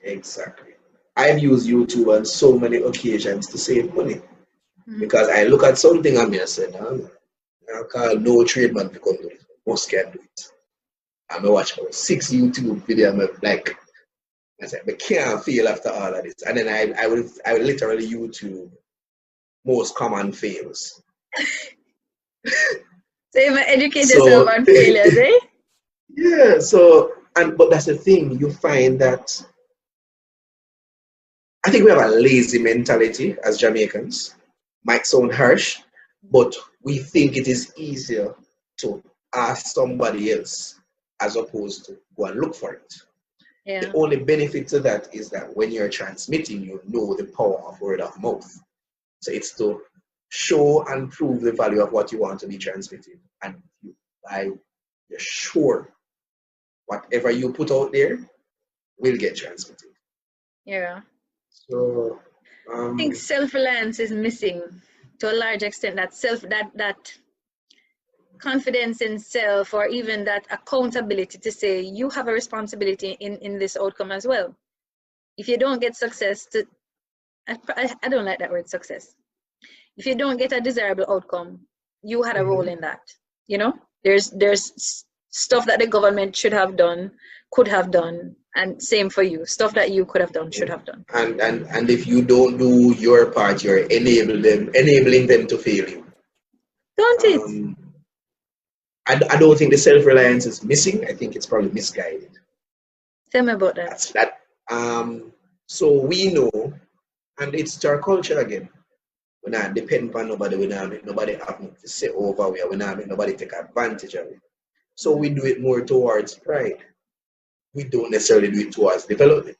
Exactly. I've used YouTube on so many occasions to save money. Because I look at something and I say, no, I can't no tradesman to come do it. Most can do it. And I watch about 6 YouTube videos and like I said, I can't fail after all of this. And then I will literally YouTube most common fails. So you might educate yourself on failures, eh? Yeah, but that's the thing, you find that I think we have a lazy mentality as Jamaicans. Might sound harsh, but we think it is easier to ask somebody else as opposed to go and look for it. Yeah. The only benefit to that is that when you're transmitting, you know the power of word of mouth. So it's to show and prove the value of what you want to be transmitted. And you're sure whatever you put out there will get transmitted. Yeah. So I think self-reliance is missing to a large extent. That confidence in self, or even that accountability to say you have a responsibility in this outcome as well. If you don't get success, I don't like that word success. If you don't get a desirable outcome, you had a role in that. You know, there's stuff that the government should have done, could have done, and same for you. Stuff that you could have done, should have done. And if you don't do your part, you're enabling them to fail you. Don't it? I don't think the self-reliance is missing. I think it's probably misguided. Tell me about that. So we know, and it's our culture again. We not depend on nobody. We not make nobody happen to say over. We not make nobody take advantage of it. So we do it more towards pride. We don't necessarily do it towards development.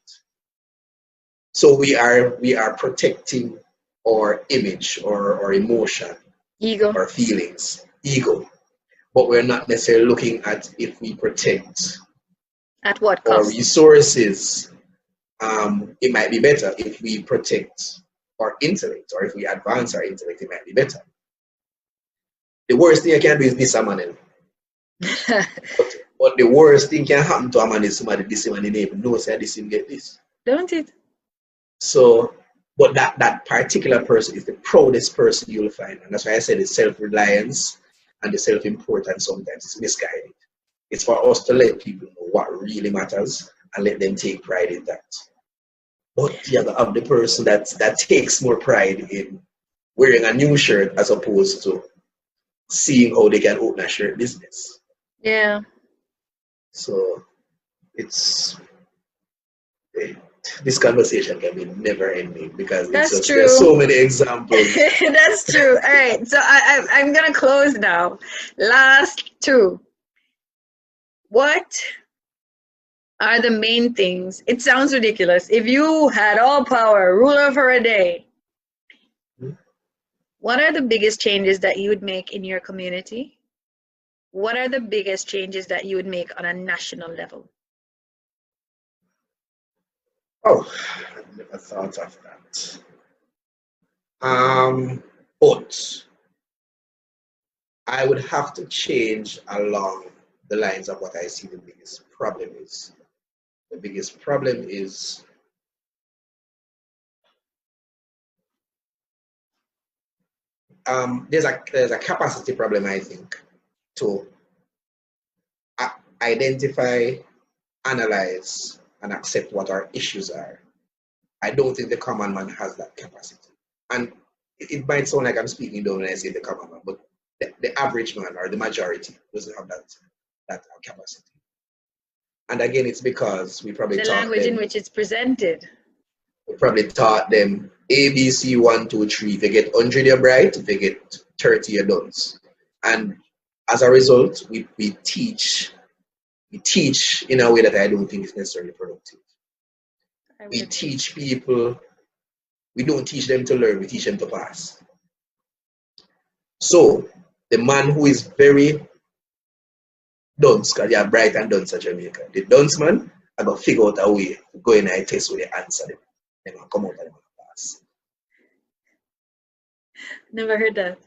So we are protecting our image or our emotion, ego, our feelings, ego. But we're not necessarily looking at if we protect at what cost our resources. It might be better if we protect our intellect, or if we advance our intellect, it might be better. The worst thing I can do is diss a man. But the worst thing can happen to a man is somebody diss him and he never knows that this him get this. Don't it? So, but that particular person is the proudest person you'll find. And that's why I said the self-reliance and the self-importance sometimes is misguided. It's for us to let people know what really matters and let them take pride in that. But you have the person that takes more pride in wearing a new shirt as opposed to seeing how they can open a shirt business. Yeah. So it's this conversation can be never ending because there's so many examples. That's true. All right. So I'm going to close now. Last two. What are the main things? It sounds ridiculous. If you had all power, ruler for a day, what are the biggest changes that you would make in your community? What are the biggest changes that you would make on a national level? Oh, I've never thought of that. But I would have to change along the lines of what I see the biggest problem is. The biggest problem is there's a capacity problem, I think, to identify, analyze, and accept what our issues are. I don't think the common man has that capacity. And it might sound like I'm speaking down when I say the common man, but the average man or the majority doesn't have that capacity. And again, it's because we probably the language in which it's presented. We probably taught them ABC 1, 2, 3. If they get 100, you're bright. If they get 30, you're dunce. And as a result, we teach in a way that I don't think is necessarily productive. We teach people, we don't teach them to learn, we teach them to pass. So the man who is very dunce, because you're bright and dunce at Jamaica, the dunce man, I got to figure out a way to go in and test with the answer them. Then I'll come out and pass. Never heard that.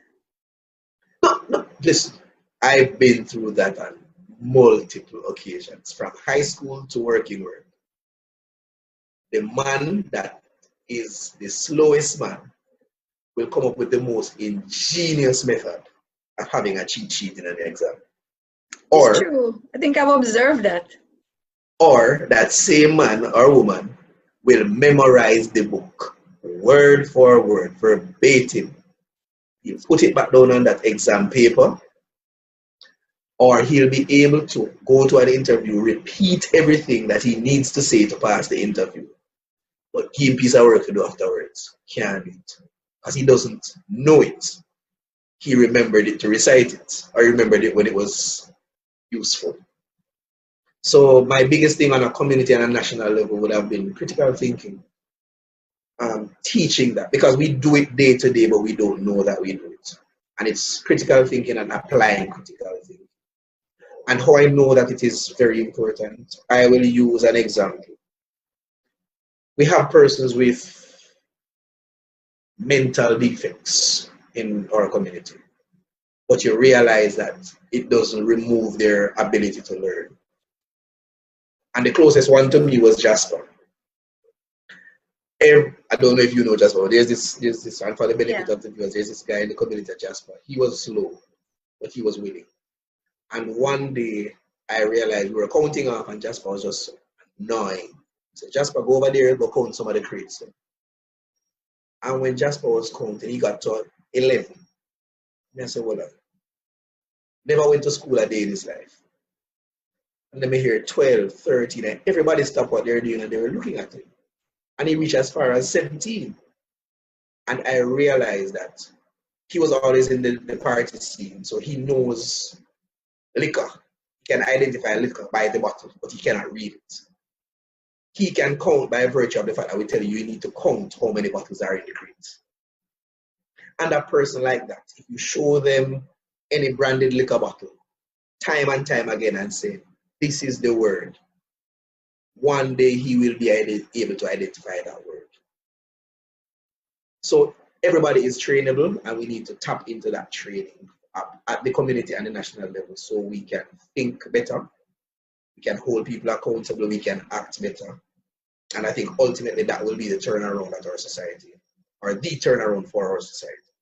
No, listen, I've been through that on multiple occasions, from high school to working world. The man that is the slowest man will come up with the most ingenious method of having a cheat sheet in an exam. It's true. I think I've observed that. Or that same man or woman will memorize the book word for word, verbatim. He'll put it back down on that exam paper, or he'll be able to go to an interview, repeat everything that he needs to say to pass the interview. But give him a piece of work to do afterwards. Can't do it. Because he doesn't know it. He remembered it to recite it, or remembered it when it was useful. So my biggest thing on a community and a national level would have been critical thinking. Teaching that, because we do it day to day, but we don't know that we do it. And it's critical thinking and applying critical thinking. And how I know that it is very important, I will use an example. We have persons with mental defects in our community, but you realize that it doesn't remove their ability to learn. And the closest one to me was Jasper. I don't know if you know Jasper. There's this, and for the benefit of the viewers, there's this guy in the community, Jasper. He was slow, but he was willing. And one day, I realized we were counting off, and Jasper was just annoying. So Jasper, go over there, go count some of the crates. And when Jasper was counting, he got to 11. And I said, well, never went to school a day in his life. And then I hear 12, 13, and everybody stopped what they're doing, and they were looking at him. And he reached as far as 17. And I realized that he was always in the party scene, so he knows liquor. He can identify liquor by the bottle, but he cannot read it. He can count by virtue of the fact that we tell you need to count how many bottles are in the crate. And a person like that, if you show them any branded liquor bottle, time and time again, and say, this is the word, one day he will be able to identify that word. So everybody is trainable, and we need to tap into that training at the community and the national level, so we can think better, we can hold people accountable, we can act better. And I think ultimately that will be the turnaround at our society, or the turnaround for our society.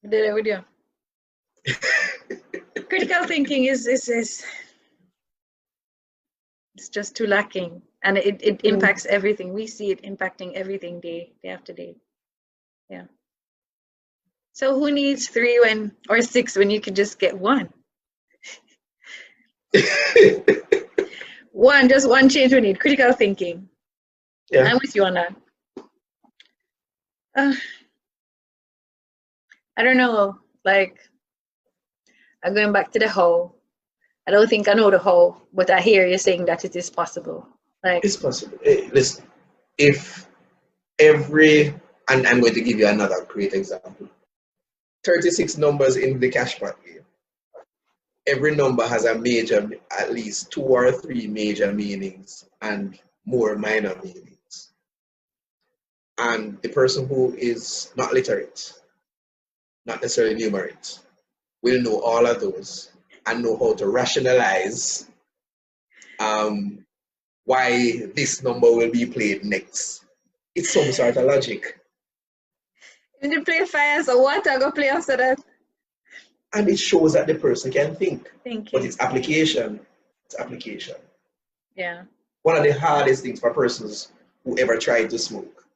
Did it with you. Critical thinking is it's just too lacking, and it impacts everything. We see it impacting everything day after day. Yeah. So who needs 3 or 6 when you can just get 1? Just one change we need. Critical thinking. Yeah. I'm with you on that. I don't know. Like, I'm going back to the how. I don't think I know the how, but I hear you saying that it is possible. Like, it's possible. Listen, if every, and I'm going to give you another great example. 36 numbers in the cash pot game. Every number has a major, at least 2 or 3 major meanings and more minor meanings. And the person who is not literate, not necessarily numerate, will know all of those and know how to rationalize why this number will be played next. It's some sort of logic. when you play fire, so what I go play after that? And it shows that the person can think. Thinking. But it's application. It's application. Yeah. One of the hardest things for persons who ever try to smoke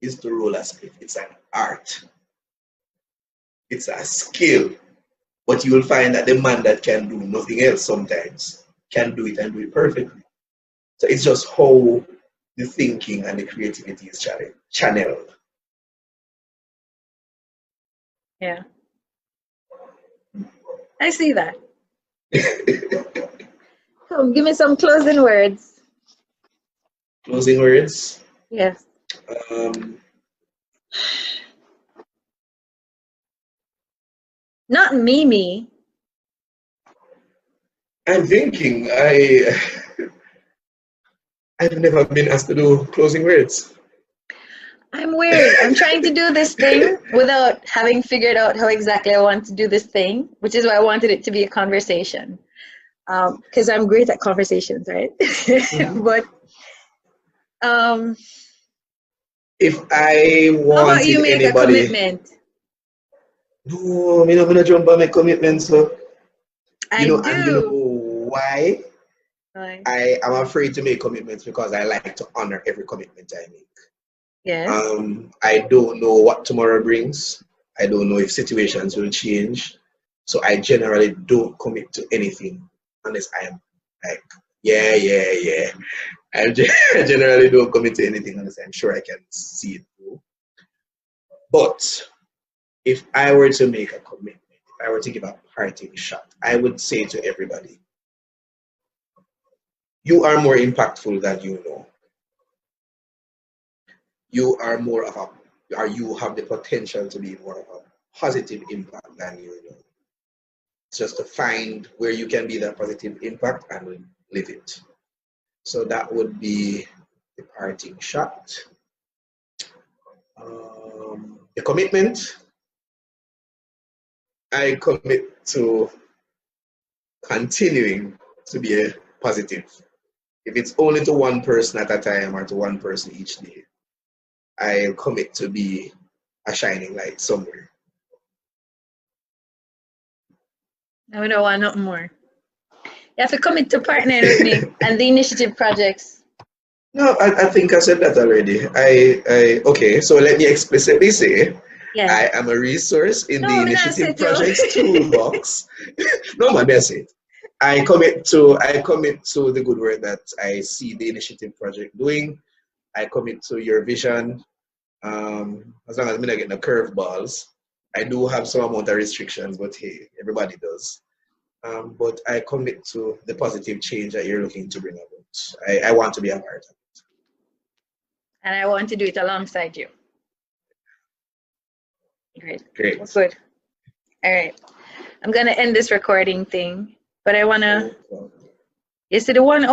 is to roll a spliff. It's an art. It's a skill. But you will find that the man that can do nothing else sometimes can do it and do it perfectly. So it's just how the thinking and the creativity is channeled. Yeah. I see that. Come, give me some closing words. Closing words? Yes. Not Mimi. I'm thinking I've never been asked to do closing words. I'm weird. I'm trying to do this thing without having figured out how exactly I want to do this thing, which is why I wanted it to be a conversation. Because I'm great at conversations, right? But if I wanted how about you make anybody, a commitment? No, I'm not gonna jump on my commitment. So I do. And you know why? Why? I am afraid to make commitments because I like to honor every commitment I make. Yes. I don't know what tomorrow brings. I don't know if situations will change. So I generally don't commit to anything unless I am like, yeah. I generally don't commit to anything unless I'm sure I can see it through. But if I were to make a commitment, if I were to give a parting shot, I would say to everybody, you are more impactful than you know. You are more of a, or you have the potential to be more of a positive impact than you know. It's just to find where you can be that positive impact and live it. So that would be the parting shot. The commitment, I commit to continuing to be a positive. If it's only to one person at a time or to one person each day, I'll commit to be a shining light somewhere. I don't want nothing more. You have to commit to partnering with me and the initiative projects. No, I think I said that already. Okay, so let me explicitly say, I am a resource in the initiative projects toolbox. No, my message. I commit to the good work that I see the initiative project doing. I commit to your vision. As long as I'm not getting the curveballs, I do have some amount of restrictions, but hey, everybody does. But I commit to the positive change that you're looking to bring about. I want to be a part of it. And I want to do it alongside you. Great. Great. Good. All right. I'm going to end this recording thing, but I want to, you see the one